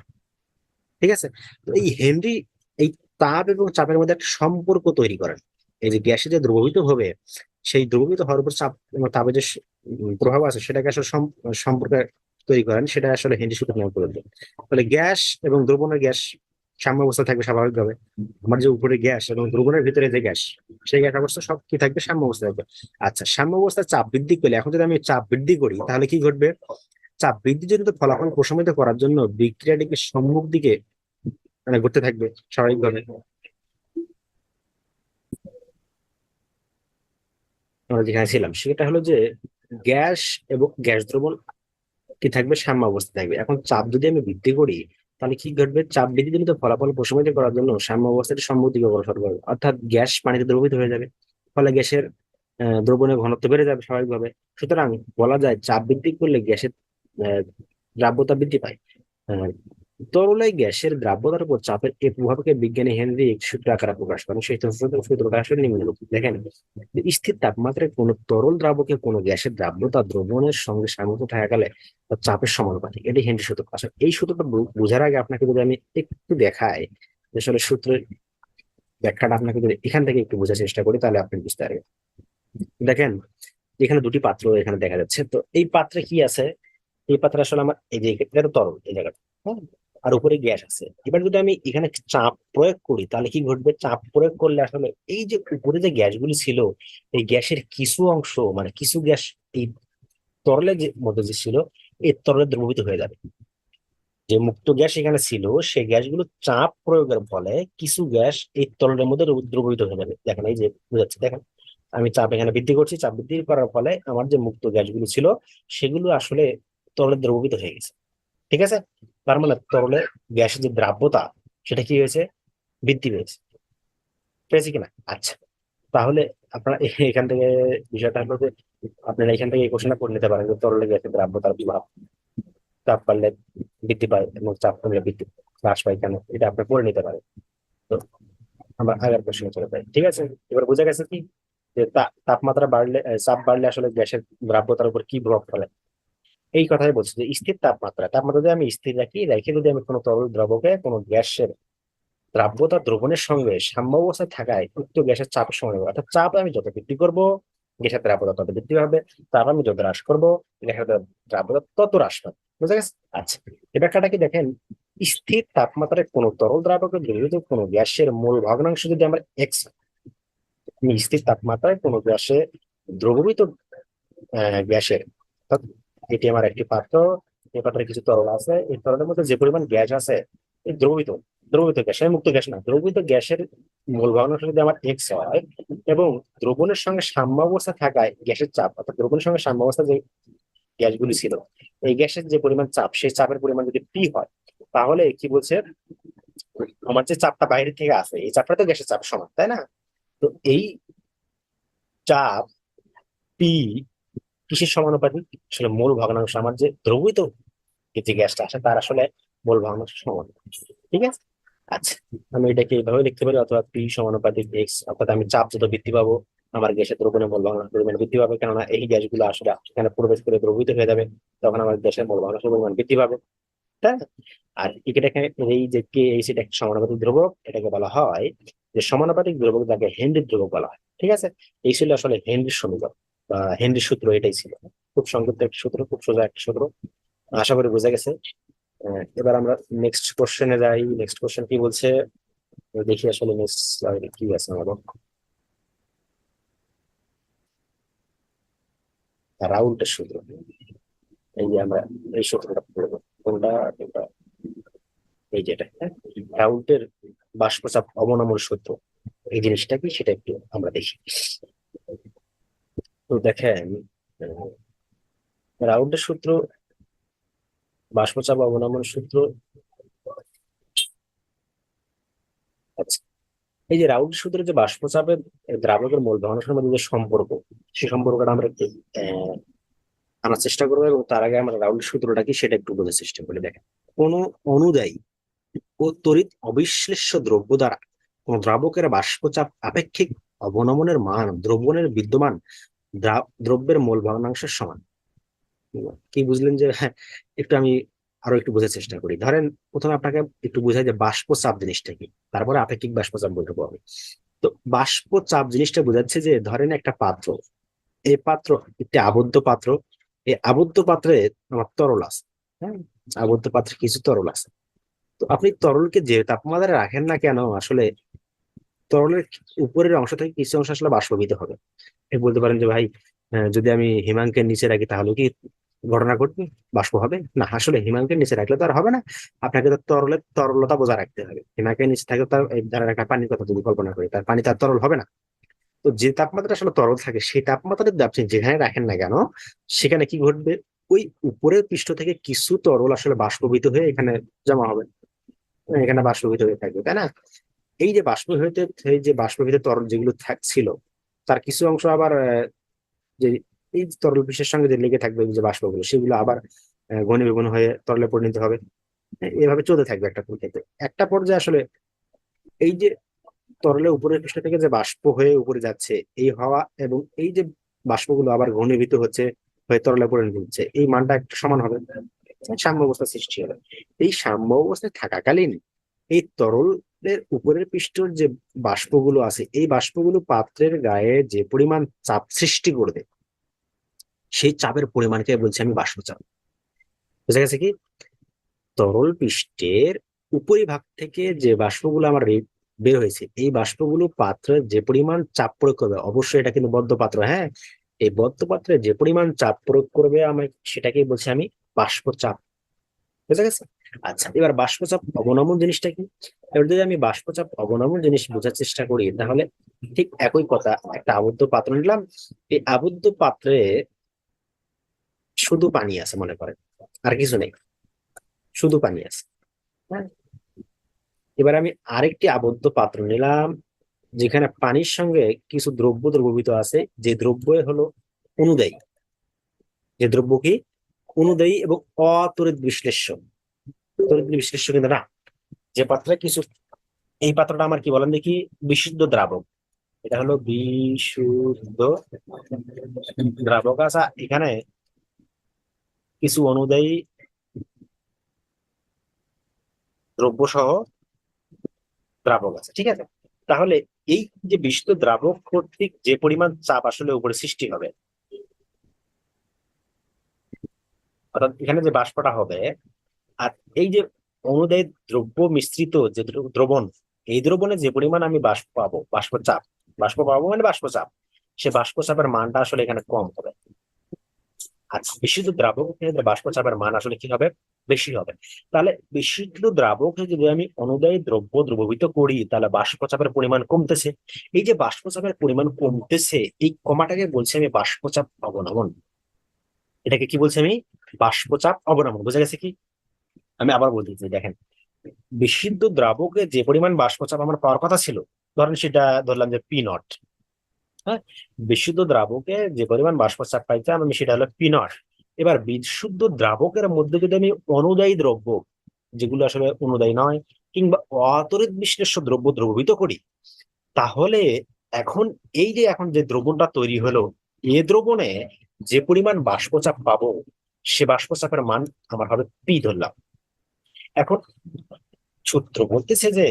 [SPEAKER 1] ঠিক আছে। তো এই হেনরি এই তাপ এবং চাপের মধ্যে একটা সম্পর্ক তৈরি করেন। এই যে গ্যাসে যে দ্রবীভূত হবে সেই দ্রবীভূত হওয়ার উপর চাপ এবং তাপের যে প্রভাব আছে সেটাকে আসলে সম্পর্ক তৈরি করেন, সেটা আসলে হেনরি সূত্র নামে পরিচিত। তাহলে গ্যাস এবং দ্রবণের গ্যাস সাম্য অবস্থা থাকবে স্বাভাবিকভাবে। আমার যে উপরে গ্যাস এবং দ্রবণের ভিতরে যে গ্যাস, সেই গ্যাস অবস্থা সব কি থাকবে, সাম্য অবস্থা থাকবে। আচ্ছা, সাম্য অবস্থায় চাপ বৃদ্ধি করলে, এখন যদি আমি চাপ বৃদ্ধি করি তাহলে কি ঘটবে, চাপ বৃদ্ধিজনিত ফলাফল প্রশমিত করার জন্য বিক্রিয়াটিকে সম্মুখ দিকে মানে ঘুরতে থাকবে স্বাভাবিকভাবে। আমরা যেখানে ছিলাম সেটা হলো যে গ্যাস এবং গ্যাস দ্রবণ কি থাকবে, সাম্য অবস্থা থাকবে। এখন চাপ যদি আমি বৃদ্ধি করি তাহলে কি ঘটবে, চাপ বৃদ্ধি জনিত ফলাফল প্রশমিত করার জন্য সাম্য অবস্থাটি সম্মতিকে বলবৎ করবে, অর্থাৎ গ্যাস পানিতে দ্রবীভূত হয়ে যাবে, ফলে গ্যাসের দ্রবণের ঘনত্ব বেড়ে যাবে স্বাভাবিকভাবে। সুতরাং বলা যায় চাপ বৃদ্ধি করলে গ্যাসের আহ, দ্রাব্যতা বৃদ্ধি পায়। আহ, তরলে গ্যাসের দ্রাব্যতার উপর চাপের এই প্রভাবকে বিজ্ঞানী হেনরি একটি সূত্র আকারে প্রকাশ করেন। সেই সূত্রটা আসলে নিম্নরূপ, দেখেন, যে স্থির তাপমাত্রায় কোনো তরল দ্রাবকে কোনো গ্যাসের দ্রাব্যতা দ্রবণের সঙ্গে সাম্যাবস্থা থাকাকালে তার চাপের সমানুপাতিক, এটি হেনরি সূত্র। আসলে এই সূত্রটা বোঝার আগে আপনাকে যদি আমি একটু দেখাই, যে আসলে সূত্রের ব্যাখ্যাটা আপনাকে যদি এখান থেকে একটু বোঝার চেষ্টা করি, তাহলে আপনি বুঝতে পারবেন। দেখেন, এখানে দুটি পাত্র এখানে দেখা যাচ্ছে, তো এই পাত্রে কি আছে, এই পাত্রে আসলে আমার এই যে এটা তো তরল, এই জায়গাটা, হ্যাঁ, আর উপরে গ্যাস আছে। এবার যদি আমি এখানে চাপ প্রয়োগ করি, তাহলে কি ঘটবে, চাপ প্রয়োগ করলে আসলে এই যে উপরে যে গ্যাসগুলি ছিল, এই গ্যাসের কিছু অংশ, মানে কিছু গ্যাস এই তরলের যে মধ্যে যে ছিল, এই তরলে দ্রবীভূত হয়ে যাবে। যে মুক্ত গ্যাস এখানে ছিল, সেই গ্যাসগুলো চাপ প্রয়োগের ফলে কিছু গ্যাস এই তরলের মধ্যে দ্রবীভূত হয়ে যাবে। দেখেন, এই যে বুঝাচ্ছে, দেখেন, আমি চাপ এখানে বৃদ্ধি করছি, চাপ বৃদ্ধি করার ফলে আমার যে মুক্ত গ্যাসগুলো ছিল, সেগুলো আসলে তরলে দ্রবীভূত হয়ে গেছে। ঠিক আছে, তার মানে তরলে গ্যাসের যে দ্রাব্যতা, সেটা কি হয়েছে, বৃদ্ধি পেয়েছে। পেয়েছে কিনা? আচ্ছা, তাহলে আপনারা এখান থেকে বিষয়টা হলো যে, আপনারা এখান থেকে এই কোশ্চেনটা করে নিতে পারেন যে তরলে গ্যাসের দ্রাব্যতার প্রভাব, চাপ বাড়লে বৃদ্ধি পায় এবং চাপ কমলে বৃদ্ধি হ্রাস পায় কেন, এটা আপনি পড়ে নিতে পারেন। তো আমরা আগের কোশ্চেনে চলে যাই, ঠিক আছে? এবার বোঝা গেছে কি, যে তাপমাত্রা বাড়লে, চাপ বাড়লে আসলে গ্যাসের দ্রাব্যতার উপর কি প্রভাব ফেলে। এই কথাই বলছি যে স্থির তাপমাত্রা, তাপমাত্রা যদি আমি স্থির রাখি, রেখে যদি আমি কোনো তরল দ্রবকে কোনো গ্যাসের দ্রাব্যতা দ্রবণের সঙ্গে সাম্যাবস্থায় থাকায় উক্ত গ্যাসের চাপের সমান হবে। অর্থাৎ চাপ আমি যত বৃদ্ধি করবো, গ্যাসের দ্রাব্যতা তত বৃদ্ধি হবে, চাপ আমি যত হ্রাস করবো, গ্যাসের দ্রাব্যতা তত হ্রাস পাবে। বুঝা গেছে? আচ্ছা, এই ব্যাখ্যাটা কি, দেখেন, স্থির তাপমাত্রায় কোনো তরল দ্রাবকে দ্রবীভূত কোনো গ্যাসের মোল ভগ্নাংশ যদি আমার এক্স, স্থির তাপমাত্রায় কোনো গ্যাসে দ্রবীভূত গ্যাসের, অর্থাৎ এটি আমার একটি পাত্র, এই পাত্রে কিছু তরল আছে, এই তরলের মধ্যে যে পরিমাণ গ্যাস আছে, এই দ্রবীভূত, দ্রবীভূত গ্যাস, আমি মুক্ত গ্যাস না, দ্রবীভূত গ্যাসের মোল ভগ্নাংশ যদি আমার এক্স হয়, এবং দ্রবণের সঙ্গে সাম্যাবস্থা থাকায় গ্যাসের চাপ, অর্থাৎ দ্রবণের সঙ্গে সাম্যাবস্থা যে গ্যাসগুলি ছিল, এই গ্যাসের যে পরিমাণ চাপ, সেই চাপের পরিমাণ যদি পি হয়, তাহলে কি বলছে, আমার যে চাপটা বাইরে থেকে আসে, এই চাপটা তো গ্যাসের চাপ সমান, তাই না? তো এই চাপ পি কিসের সমানুপাতিক, আসলে মোল ভগ্নাংশ, আমার যে দ্রবীভূত যে গ্যাসটা আসে তার আসলে মোল ভগ্নাংশ সমান। ঠিক আছে, আচ্ছা, আমি এটাকে এইভাবে লিখতে পারি, অথবা পি সমানুপাতিক এক্স, অর্থাৎ আমি চাপ যত বৃদ্ধি পাবো, আমার গ্যাসের দ্রবণের মোল ভগ্নাংশ পরিমাণ বৃদ্ধি পাবে, কেননা এই গ্যাসগুলো আসলে সেখানে প্রবেশ করে দ্রবীভূত হয়ে যাবে, তখন আমার গ্যাসের মোল ভগ্নাংশের পরিমাণ বৃদ্ধি পাবে, তাই না? আর এটাকে, এই যে কে এইচ, এটা একটা সমানুপাতিক ধ্রুবক, এটাকে বলা হয় যে সমানুপাতিক ধ্রুবক, যাকে হেনরির ধ্রুবক বলা হয়। ঠিক আছে, এই ছিল আসলে হেনরির সমীকরণ বা হেনরির সূত্র, এটাই ছিল। খুব সংক্ষিপ্ত একটা সূত্র, খুব সোজা একটা সূত্র, আশা করি বোঝা গেছে। এবার আমরা নেক্সট কোশ্চেনে যাই। নেক্সট কোশ্চেন কি বলছে, দেখি আসলে নেক্সট কি আছে আমাদের। রাউল্টের সূত্র, এই যে আমরা এই সূত্রটা পড়বো, কোনটা, কোনটা, এই যেটা, হ্যাঁ, রাউল্টের বাষ্পচাপ অবনমন সূত্র, এই জিনিসটা কি সেটা একটু আমরা দেখি। তো দেখেন, আহ, রাউল্টের সূত্র, বাষ্পচাপ অবনমন সূত্র। আচ্ছা, এই যে রাউল্ট সূত্রের যে বাষ্পচাপের দ্রাবকের মোল ভগ্নাংশের মধ্যে যে সম্পর্ক, সেই সম্পর্কটা আমরা একটু আহ, আনার চেষ্টা করবো, এবং তার আগে আমরা রাউল্ট সূত্রটা কি সেটা একটু বোঝার চেষ্টা করি। দেখেন, কোন অনুযায়ী ও তড়িৎ অবিশ্লেষ্য দ্রব্য দ্বারা কোন দ্রাবকের বাষ্পচাপ আপেক্ষিক অবনমনের মান দ্রবণের বিদ্যমান দ্রব্যের মোল ভগ্নাংশের সমান। কি বুঝলেন, যে হ্যাঁ, একটু আমি আরো একটু বোঝার চেষ্টা করি। ধরেন, প্রথমে আপনাকে একটু বোঝাই যে বাষ্পচাপ জিনিসটা কি, তারপরে আপেক্ষিক বাষ্পচাপ বোঝাবো আমি। তো বাষ্পচাপ জিনিসটা বোঝাচ্ছে যে, ধরেন একটা পাত্র, এই পাত্র একটি আবদ্ধ পাত্র, এই আবদ্ধ পাত্রে আমার তরল আছে, হ্যাঁ, আবদ্ধ পাত্রে কিছু তরল আছে। তো আপনি তরলকে যে তাপমাত্রায় রাখেন না কেন, আসলে তরলের উপরের অংশ থেকে কিছু অংশ আসলে বাষ্পীভূত হবে। বলতে পারেন যে ভাই, যদি আমি হিমাঙ্কের নিচে রাখি তাহলে কি ঘটনা ঘটবে, বাষ্প হবে না? আসলে হিমাঙ্কের নিচে রাখলে তো আর হবে না, আপনাকে তো তরলের তরলতা বজায় রাখতে হবে। হিমাঙ্কের নিচে থাকলে তার, এই ধরেন একটা পানির কথা যদি কল্পনা করি, তার পানি তার তরল হবে না। তো যে তাপমাত্রা আসলে তরল থাকে, সেই তাপমাত্রা যদি আপনি যেখানে রাখেন না কেন, সেখানে কি ঘটবে, ওই উপরের পৃষ্ঠ থেকে কিছু তরল আসলে বাষ্পীভূত হয়ে এখানে জমা হবে। এখানে বাষ্পীভূত হয়ে থাকবে, তাই না? এই যে বাষ্পীভূত, এই যে বাষ্পীভূত তরল যেগুলো ছিল, তার কিছু অংশ আবার যে এই তরল বিশের সঙ্গে যে লেগে থাকবে, এই যে বাষ্পগুলো, সেগুলো আবার ঘনীভবন হয়ে তরলে পরিণত হবে। এভাবে চলতে থাকবে একটা প্রক্রিয়াতে। একটা পর্যায়ে আসলে এই যে তরলের উপরের পৃষ্ঠ থেকে যে বাষ্প হয়ে উপরে যাচ্ছে, এই হাওয়া এবং এই যে বাষ্পগুলো আবার ঘনীভূত হচ্ছে, হয়ে তরলে পরিণত হচ্ছে, এই মানটা একটা সমান হবে, সাম্য অবস্থা সৃষ্টি হবে। এই সাম্য অবস্থায় থাকাকালীন এই তরলের উপরের পৃষ্ঠের যে বাষ্পগুলো আছে, এই বাষ্পগুলো পাত্রের গায়ে যে পরিমাণ চাপ সৃষ্টি করবে, সেই চাপের পরিমাণকে বলছি আমি বাষ্পচাপ। বুঝা গেছে কি? তরল পৃষ্ঠের উপরিভাগ থেকে যে বাষ্পগুলো আমার বের হয়েছে, এই বাষ্পগুলো পাত্রে যে পরিমাণ চাপ প্রয়োগ করবে, অবশ্যই এটা কিন্তু বদ্ধ পাত্র, হ্যাঁ, এই বদ্ধ পাত্রে যে পরিমাণ চাপ প্রয়োগ করবে আমি সেটাকেই বলছি আমি বাষ্পচাপ। বুঝা গেছে? আচ্ছা, এবার বাষ্পচাপ অবনমন জিনিসটা কি? এবার যদি আমি বাষ্পচাপ অবনমন জিনিস বোঝার চেষ্টা করি, তাহলে ঠিক একই কথা, একটা আবদ্ধ পাত্র নিলাম, এই আবদ্ধ পাত্রে শুধু পানি আছে মনে করেন, আর কিছু নেই, শুধু পানি আছে, হ্যাঁ। এবার আমি আরেকটি আবদ্ধ পাত্র নিলাম, যেখানে পানির সঙ্গে কিছু দ্রব্য দ্রবীভূত আছে, যে দ্রব্য হলো অনুদায়ী, যে দ্রব্য কি অনুদায়ী এবং অতড়িৎ বিশ্লেষ্য। তড়িৎ বিশ্লেষ্য কিন্তু না, যে পাত্রে কিছু, এই পাত্রটা আমার কি বলেন দেখি, বিশুদ্ধ দ্রাবক। এটা হলো বিশুদ্ধ দ্রাবক। আচ্ছা, এখানে কিছু অনুদায়ী দ্রব্য সহ দ্রাবক আছে, ঠিক আছে? তাহলে এই যে বিশুদ্ধ দ্রাবক কর্তৃক যে পরিমাণ চাপ আসলে উপরে সৃষ্টি হবে, অর্থাৎ এখানে যে বাষ্পটা হবে, আর এই যে অনুদায়ী দ্রব্য মিশ্রিত যে দ্রবণ, এই দ্রবণে যে পরিমাণ আমি বাষ্প পাবো, বাষ্পচাপ, বাষ্প পাবো মানে বাষ্পচাপ, সে বাষ্পচাপের মানটা আসলে এখানে কম হবে। আচ্ছা, বিশুদ্ধ দ্রাবকের ক্ষেত্রে বাষ্পচাপের মান আসলে কি হবে, বেশি হবে। তাহলে বিশুদ্ধ দ্রাবকে যদি আমি অনুদায়ী দ্রব্য দ্রবীভূত করি, তাহলে বাষ্পচাপের পরিমাণ কমতেছে। এই যে বাষ্পচাপের পরিমাণ কমতেছে, এই কমাটাকে বলছি আমি বাষ্পচাপ অবনমন। এটাকে কি বলছি আমি, বাষ্পচাপ অবনমন। বোঝা গেছে কি? আমি আবার বলতেছি, দেখেন, বিশুদ্ধ দ্রাবকে যে পরিমাণ বাষ্পচাপ আমার পাওয়ার কথা ছিল, ধরেন সেটা ধরলাম যে P0, হ্যাঁ, বিশুদ্ধ দ্রাবকে যে পরিমাণ বাষ্পচাপ পাইতাম আমি, সেটা হলো P0। এবার বিশুদ্ধ দ্রাবকের মধ্যে যদি আমি অনুদায়ী দ্রব্য, যেগুলো আসলে অনুদায়ী নয়, কিংবা অতড়িৎ বিশ্লেষ্য দ্রব্য দ্রবীভূত করি, তাহলে এখন এই যে এখন যে দ্রবণটা তৈরি হলো, এ দ্রবণে যে পরিমাণ বাষ্পচাপ পাবো, সে বাষ্পচাপের মান আমার হবে পি ধরলাম। এখন সূত্র বলতেছে যে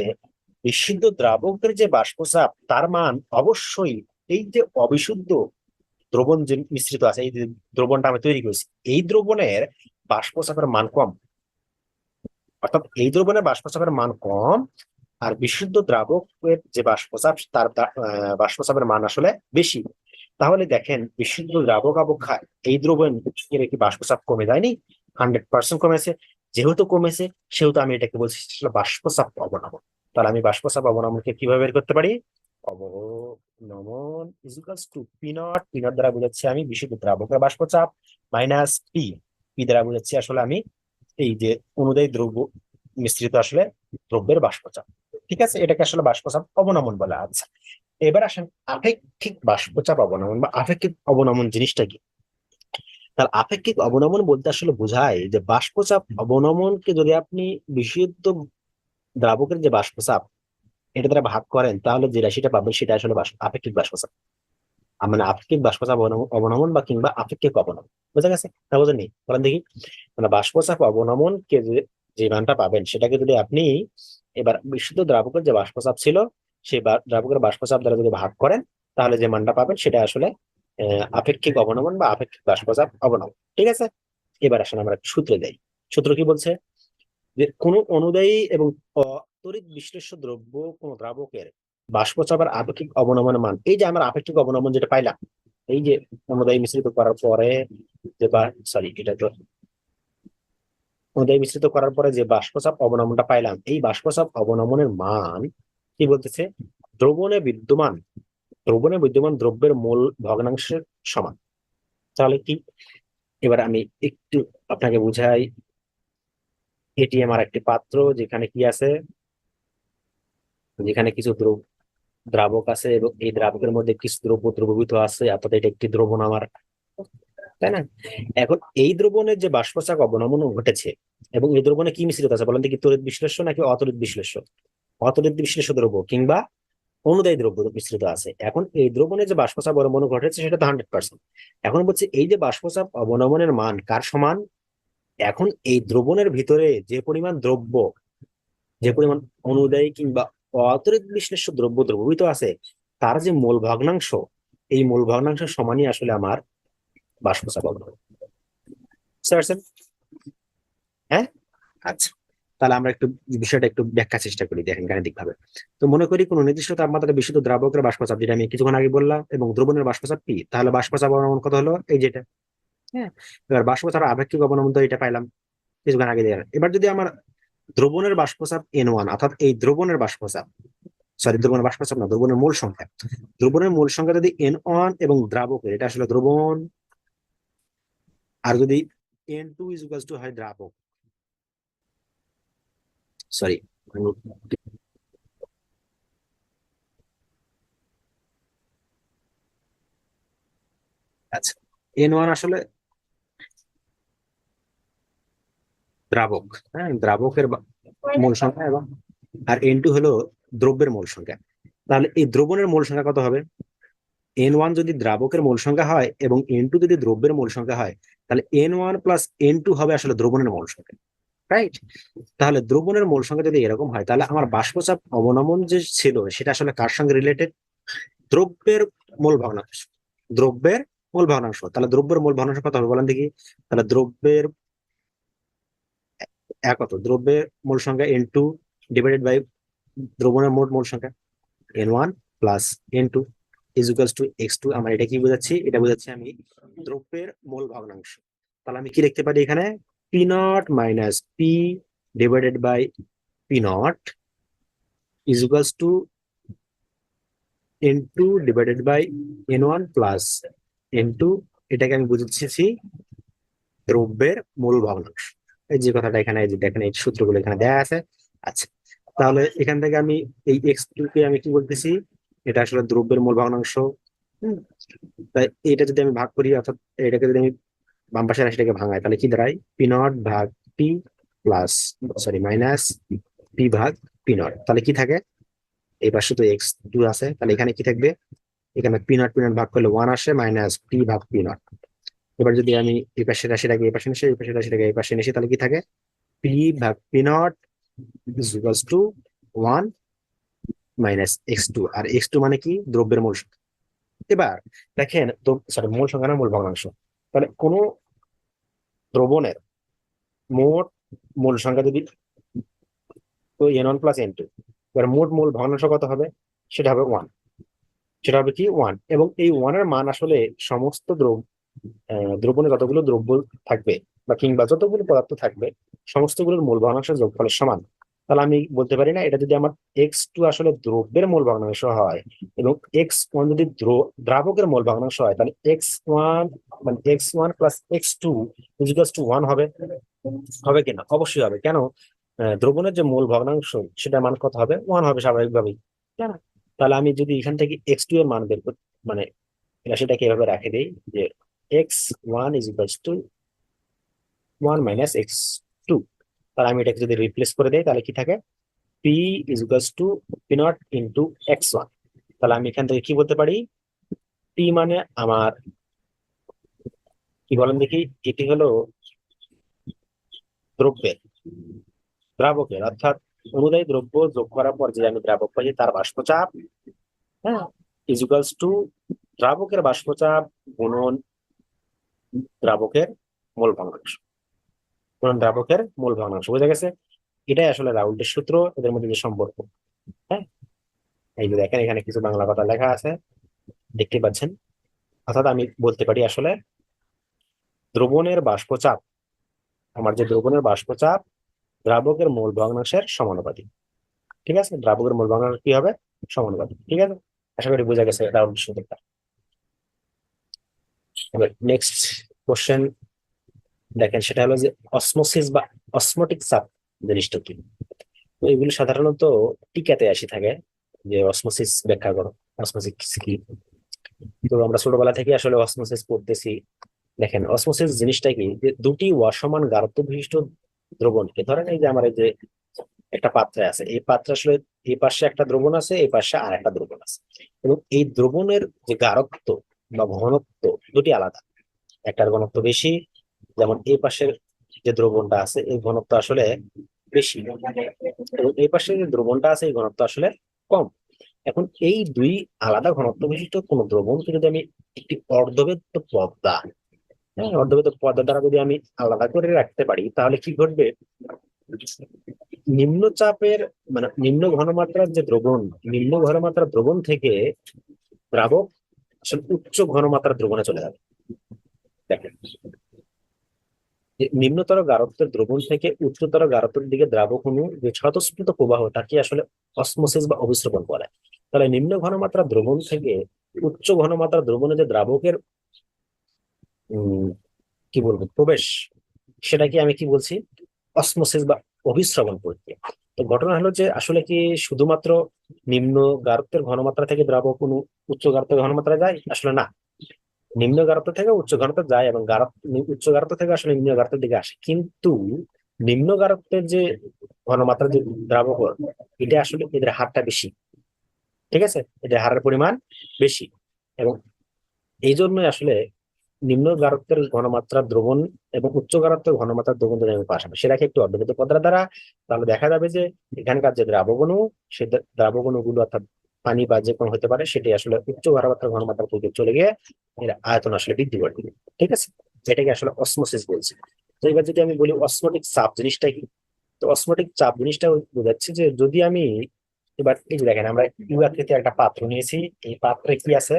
[SPEAKER 1] বিশুদ্ধ দ্রাবকের যে বাষ্পচাপ, তার মান অবশ্যই এই যে অবিশুদ্ধ দ্রবণ যে মিশ্রিত আছে, এই যে দ্রবণটা আমি তৈরি করেছি, এই দ্রবণের বাষ্পচাপের মান কম। অর্থাৎ এই দ্রবণের বাষ্পচাপের মান কম, আর বিশুদ্ধ দ্রাবকের যে বাষ্পচাপ, তার বাষ্পচাপের মান আসলে বেশি। তাহলে দেখেন, বিশুদ্ধ দ্রাবক অপেক্ষায় এই দ্রবণ এর কি বাষ্পচাপ কমে যায়নি? 100% কমেছে। যেহেতু কমেছে, সেহেতু আমি এটাকে বলছি বাষ্পচাপ অবনমন। তাহলে আমি বাষ্পচাপ অবনমনকে কিভাবে বের করতে পারি? অবনমন ইকুয়ালস টু P0। P0 দ্বারা বুঝাচ্ছি আমি বিশুদ্ধ দ্রাবকের বাষ্পচাপ, মাইনাস পি, পি দ্বারা বুঝাচ্ছি আসলে আমি এই যে অনুদায়ী দ্রব্য মিশ্রিত আসলে দ্রব্যের বাষ্পচাপ। ঠিক আছে, এটাকে আসলে বাষ্পচাপ অবনমন বলে। আচ্ছা, এবার আসেন আপেক্ষিক বাষ্পচাপ অবনমন বা আপেক্ষিক অবনমন জিনিসটা কি? তাহলে আপেক্ষিক অবনমন বলতে আসলে বোঝায় যে বাষ্পচাপ অবনমনকে যদি আপনি বিশুদ্ধ দ্রাবকের যে বাষ্পচাপ, এটা দ্বারা ভাগ করেন, তাহলে যে রাশিটা পাবেন সেটা আসলে আপেক্ষিক বাষ্পচাপ। মানে আপেক্ষিক বাষ্পচাপ অবনমন বা কিংবা আপেক্ষিক অবনমন। বোঝা গেছে না, বোঝেননি? বলেন দেখি। মানে বাষ্পচাপ অবনমন কে যে মানটা পাবেন, সেটাকে যদি আপনি এবার বিশুদ্ধ দ্রাবকের যে বাষ্পচাপ ছিল, সেই দ্রাবকের বাষ্পচাপ দ্বারা যদি ভাগ করেন, তাহলে যে মানটা পাবেন সেটা আসলে আপেক্ষিক অবনমন বা আপেক্ষিক বাষ্পচাপ অবনমন। ঠিক আছে, এবার আসলে আমরা একটা সূত্র দেই। সূত্র কি বলছে? যে কোন অনুদায়ী এবং তড়িৎ বিশ্লেষ্য দ্রব্য কোন দ্রাবকের বাষ্পচাপের আপেক্ষিক অবনমনের মান, এই যে আমরা আপেক্ষিক অবনমন যেটা পাইলাম, এই যে অনুদায়ী মিশ্রিত করার পরে যে সরি, এটা তো অনুদায়ী মিশ্রিত করার পরে যে বাষ্পচাপ অবনমনটা পাইলাম, এই বাষ্পচাপ অবনমনের মান কি বলতেছে? দ্রবণে বিদ্যমান দ্রব্যের মোল ভগ্নাংশের সমান। তাহলে কি, এবার আমি একটু আপনাকে বুঝাই। এটি আমার একটি পাত্র, যেখানে কি আছে, যেখানে কিছু দ্রাবক আছে এবং এই দ্রাবকের মধ্যে কিছু দ্রব্য দ্রবীভূত আছে, অর্থাৎ এটা একটি দ্রবণ আমার, তাই না? এখন এই দ্রবণের যে বাষ্পচাপ অবনমন ঘটেছে এবং এই দ্রবণে কি মিশ্রিত আছে বলেন, কি তড়িৎ বিশ্লেষ্য নাকি অতড়িৎ বিশ্লেষ্য? অতড়িৎ বিশ্লেষ্য দ্রব্য কিংবা অনুদায়ী দ্রব্য মিশ্রিত আছে। এখন এই দ্রবণে যে বাষ্পচাপ অবনমন ঘটেছে সেটা তো 100%। এখন বলছে এই যে বাষ্পচাপ অবনমনের মান কার সমান? এখন এই দ্রবণের ভিতরে যে পরিমাণ দ্রব্য, যে পরিমাণ অনুদায়ী কিংবা অতড়িৎ বিশ্লেষ্য দ্রব্য দ্রবীভূত আছে, তার যে মোল ভগ্নাংশ, এই মোল ভগ্নাংশ সমানই আসলে আমার বাষ্পচাপ অবনমন। বুঝতে পারছেন? হ্যাঁ, আচ্ছা। তাহলে আমরা একটু বিষয়টা একটু ব্যাখ্যা চেষ্টা করি, দেখেন গাণিতিক ভাবে। তো মনে করি কোন নির্দিষ্ট তাপমাত্রায় বিশুদ্ধ দ্রাবকের বাষ্পচাপ, যেটা আমি কিছুক্ষণ আগে বললাম, এবং দ্রবণের বাষ্পচাপ পি, তাহলে বাষ্পচাপ অবনমন কত হলো, এই যেটা। হ্যাঁ, এবার বাষ্পচাপ আপেক্ষিক অবনমন তো এটা পাইলাম কিছুক্ষণ আগে দেখলাম। এবার যদি আমার দ্রবণের বাষ্পচাপ N1, অর্থাৎ এই দ্রবণের বাষ্পচাপ, সরি দ্রবণের বাষ্পচাপ না, দ্রবণের মোল সংখ্যা, দ্রবণের মোল সংখ্যা যদি N1 এবং দ্রাবকের, এটা আসলে দ্রবণ, আর যদি N2 ইজ ইকুয়াল টু হয় দ্রাবক, সরি, আচ্ছা, N1 আসলে দ্রাবক, হ্যাঁ, দ্রাবকের মোল সংখ্যা, এবং আর N2 হলো দ্রব্যের মোল সংখ্যা। তাহলে এই দ্রবণের মোল সংখ্যা কত হবে? N1 যদি দ্রাবকের মোল সংখ্যা হয় এবং N2 যদি দ্রব্যের মোল সংখ্যা হয়, তাহলে N1 প্লাস N2 হবে আসলে দ্রবণের মোল সংখ্যা, রাইট? তাহলে দ্রবণের মোল সংখ্যা যদি এরকম হয়, তাহলে আমার বাষ্পচাপ অবনমন যে ছিল সেটা আসলে কার সঙ্গে রিলেটেড? দ্রব্যের মোল ভগ্নাংশ, দ্রব্যের মোল ভগ্নাংশ। তাহলে দ্রব্যের মোল ভগ্নাংশ কত হবে বলেন দেখি? তাহলে দ্রব্যের কত, দ্রব্যের মোল সংখ্যা N2 ডিভাইডেড বাই দ্রবণের মোট মোল সংখ্যা N1 plus N2 is equals two X2। আমার এটা কি বোঝাচ্ছি? এটা বোঝাচ্ছি আমি দ্রব্যের মোল ভগ্নাংশ। তাহলে আমি কি লিখতে পারি এখানে? P naught minus P divided by P naught is equals to N2 divided by N1 plus N2। এটাকে আমি বুঝেছি দ্রব্যের মোল ভগ্নাংশ। এই যে কথাটা এখানে, এই যে দেখেন এই সূত্রগুলো এখানে দেয়া আছে। আচ্ছা, তাহলে এখান থেকে আমি এই X2 কে আমি কি বলতেছি, এটা আসলে দ্রব্যের মোল ভগ্নাংশ। হুম, তাই এটা যদি আমি ভাগ করি, অর্থাৎ এটাকে যদি আমি বাম পাশের রাশিটাকে ভাঙাই, তাহলে কি দাঁড়ায়? পি নট ভাগ P plus, sorry minus P ভাগ পি নট। তাহলে কি থাকে? এই পাশে তো X2 আছে, তাহলে এখানে কি থাকবে? এখানে পি নট ভাগ করলে 1 আসে, মাইনাস পি ভাগ পি নট। এবার যদি আমি এই পাশের রাশিটাকে এই পাশে নিয়ে আসি, এই পাশের রাশিটাকে এই পাশে নিয়ে আসি, তাহলে কি থাকে? পি ভাগ P naught is equals to 1 minus X2। আর X2 মানে কি? দ্রব্যের মোল সংখ্যা। এবার দেখেন তো, সরি মোল সংখ্যা না, মোল ভগ্নাংশ। তাহলে কোন দ্রবণের মোট মোল সংখ্যা যদি, তো N1 প্লাস N2, এবার মোট মোল ভগ্নাংশ কত হবে? সেটা হবে 1। সেটা হবে কি? 1। এবং এই 1 এর মান আসলে সমস্ত দ্রবণে যতগুলো দ্রব্য থাকবে বা কিংবা যতগুলো পদার্থ থাকবে সমস্তগুলোর মোল ভগ্নাংশের যোগফলের সমান। তাহলে আমি বলতে পারি না, এটা যদি আমার X2 আসলে দ্রব্যের মোল ভগ্নাংশ হয় এবং X1 যদি দ্রাবকের মোল ভগ্নাংশ হয়, তাহলে X1 মানে X1 plus X2 equals to 1 হবে? হবে কিনা? অবশ্যই হবে। কেন? দ্রবণের যে মোল ভগ্নাংশ সেটা মান কত হবে? 1 হবে স্বাভাবিকভাবেই, তাই না? তাহলে আমি যদি এখান থেকে X2 এর মান বের করি, মানে রাশিটাকে এভাবে রাখে দেই যে X1 is equals to 1 minus X2, তাহলে আমি এটাকে যদি রিপ্লেস করে দেই, তাহলে কি থাকে? P is equals two P not into X1। তাহলে আমি এখান থেকে কি বলতে পারি? P মানে আমার কি বলেন দেখি, এটি হলো দ্রব্যের, দ্রাবকের, অর্থাৎ অনুদায়ী দ্রব্য যোগ করার পর যে আমি দ্রাবক পাই তার বাষ্পচাপ, হ্যাঁ, ইজ ইকুয়ালস টু দ্রাবকের বাষ্পচাপ গুণন দ্রাবকের মোল ভগ্নাংশ, গুণন দ্রাবকের মোল ভগ্নাংশ। বোঝা গেছে? এটাই আসলে রাউল্টের সূত্র, এদের মধ্যে যে সম্পর্ক। হ্যাঁ, এই যে দেখেন এখানে কিছু বাংলা কথা লেখা আছে, দেখতে পাচ্ছেন। অর্থাৎ আমি বলতে পারি আসলে দ্রবণের বাষ্পচাপ, আমার যে দ্রবণের বাষ্পচাপ দ্রাবকের মোল ভগ্নাংশের সমানুপাতিক। ঠিক আছে, দ্রাবকের মোল ভগ্নাংশ কি হবে? সমানুপাতিক। ঠিক আছে, আশা করি বোঝা গেছে রাউল্টের সূত্রটা। এবার নেক্সট কোশ্চেন দেখেন, সেটা হলো যে অসমোসিস বা অসমোটিক চাপ জিনিসটা কি। তো এগুলো সাধারণত টিকাতে আসি থাকে, যে অসমোসিস ব্যাখ্যা করো, অসমোসিস কি। তো আমরা ছোটবেলা থেকে আসলে অসমোসিস পড়তেছি। দেখেন অসমোসিস জিনিসটা কি, যে দুটি অসমান গাঢ়ত্ব বিশিষ্ট দ্রবণকে, ধরেন এই যে আমার এই যে একটা পাত্রে আছে, এই পাত্রে আসলে এই পাশে একটা দ্রবণ আছে, এই পাশে আর একটা দ্রবণ আছে, এবং এই দ্রবণের যে গাঢ়ত্ব বা ঘনত্ব দুটি আলাদা। একটার ঘনত্ব বেশি, যেমন এই পাশের যে দ্রবণটা আছে এই ঘনত্ব আসলে বেশি, এবং এই পাশে যে দ্রবণটা আছে এই ঘনত্ব আসলে কম। এখন এই দুই আলাদা ঘনত্ব বিশিষ্ট কোন দ্রবণকে যদি আমি একটি অর্ধবেদ্য পর্দা, হ্যাঁ অর্ধবেদ্য পর্দা দ্বারা যদি আমি আলাদা করে রাখতে পারি, তাহলে কি ঘটবে, নিম্নচাপের মানে নিম্ন ঘনমাত্রার যে দ্রবণ, নিম্ন ঘনমাত্রার দ্রবণ থেকে দ্রাবক আসলে উচ্চ ঘনমাত্রার দ্রবণে চলে যাবে। দেখেন যে নিম্নতর গাঢ়ত্বের দ্রবণ থেকে উচ্চতর গাঢ়ত্বের দিকে দ্রাবক অণু যে স্বতঃস্ফূর্ত প্রবাহ, তাকে আসলে অসমোসিস বা অভিস্রবণ বলে। তাহলে নিম্ন ঘনমাত্রার দ্রবণ থেকে উচ্চ ঘনমাত্রার দ্রবণে যে দ্রাবকের উম কি বলবো প্রবেশ, সেটাকে আমি কি বলছি, অসমোসিস বা অভিস্রবণ প্রক্রিয়া। তো ঘটনা হলো যে আসলে কি শুধুমাত্র নিম্ন গাঢ়ত্বের ঘনমাত্রা থেকে দ্রাবক অণু উচ্চ গাঢ়ত্বের ঘনমাত্রা যায়, আসলে না। নিম্ন গাঢ়ত্ব থেকে উচ্চ গাঢ়ত্ব যায়, এবং উচ্চ গাঢ়ত্ব থেকে আসলে নিম্ন গাঢ়ত্বের দিকে আসে, কিন্তু নিম্ন গাঢ়ত্বের যে ঘনমাত্রা যে দ্রাবক, এটা আসলে এদের হারটা বেশি। ঠিক আছে, এদের হারের পরিমাণ বেশি, এবং এই জন্যই আসলে নিম্ন গাঢ়ত্বের ঘনমাত্রার দ্রবণ এবং উচ্চ গাঢ়ত্বের ঘনমাত্রার দ্রবণ যদি আমি পাশাপাশি সেটাকে একটু অর্ধবেদ্য পদ্মার দ্বারা, তাহলে দেখা যাবে যে এখানকার যে দ্রাবক অণু, সে দ্রাবক অণুগুলো অর্থাৎ পানি বা যে কোনো হতে পারে, সেটি আসলে উচ্চ গাঢ়ত্বের ঘনমাত্রার দিকে চলে গিয়ে এর আয়তন আসলে বৃদ্ধি করে দিবে। ঠিক আছে, এটাকে আসলে অসমোসিস বলছে। তো এবার যদি আমি বলি অসমোটিক চাপ জিনিসটা কি, তো অসমোটিক চাপ জিনিসটা বোঝাচ্ছে যে যদি আমি এবার এই যে দেখেন আমরা ইউ আকৃতির একটা পাত্র নিয়েছি, এই পাত্রে কি আছে,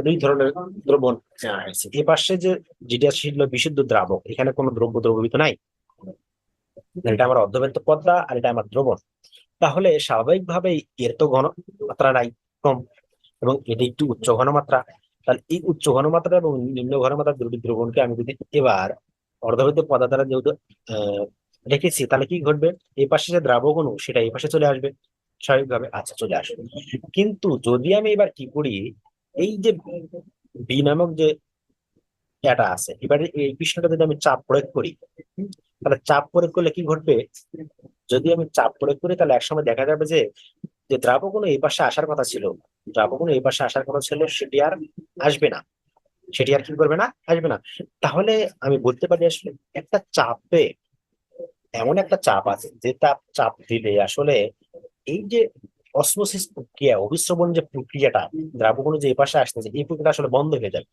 [SPEAKER 1] দুই ধরনের দ্রবণ নেওয়া হয়েছে। এই পাশে যে যেটা ছিল বিশুদ্ধ দ্রাবক, এখানে কোনো দ্রব্য দ্রবীভূত নাই, এটা আমার অর্ধবেদ্য পদ্মা আর এটা আমার দ্রবণ। তাহলে স্বাভাবিকভাবেই এর তো ঘনমাত্রা নাই, কম, এবং এটা একটু উচ্চ ঘনমাত্রা। তাহলে এই উচ্চ ঘনমাত্রা এবং নিম্ন ঘনমাত্রার দুটি দ্রবণকে আমি যদি এবার অর্ধবেদ্য পদার্থ দ্বারা যেহেতু আহ রেখেছি, তাহলে কি ঘটবে, এই পাশে যে দ্রাবক অণু সেটা এই পাশে চলে আসবে স্বাভাবিকভাবে, আচ্ছা চলে আসবে। কিন্তু যদি আমি এবার কি করি, এই যে বি নামক যে এটা আছে, এবারে এই বিষয়টা যদি আমি চাপ প্রয়োগ করি, তাহলে চাপ প্রয়োগ করলে কি ঘটবে, যদি আমি চাপ প্রয়োগ করি তাহলে একসময় দেখা যাবে যে যে দ্রাবক কোনো এই পাশে আসার কথা ছিল, দ্রাবক কোনো এই পাশে আসার কথা ছিল, সেটি আর আসবে না, সেটি আর কি করবে না, আসবে না। তাহলে আমি বলতে পারি আসলে একটা চাপে এমন একটা চাপ আছে যে চাপ দিলে আসলে এই যে অসমোসিস প্রক্রিয়া, অভিস্রবণ যে প্রক্রিয়াটা, দ্রাবক কোনো যে এই পাশে আসতেছে এই প্রক্রিয়াটা আসলে বন্ধ হয়ে যাবে।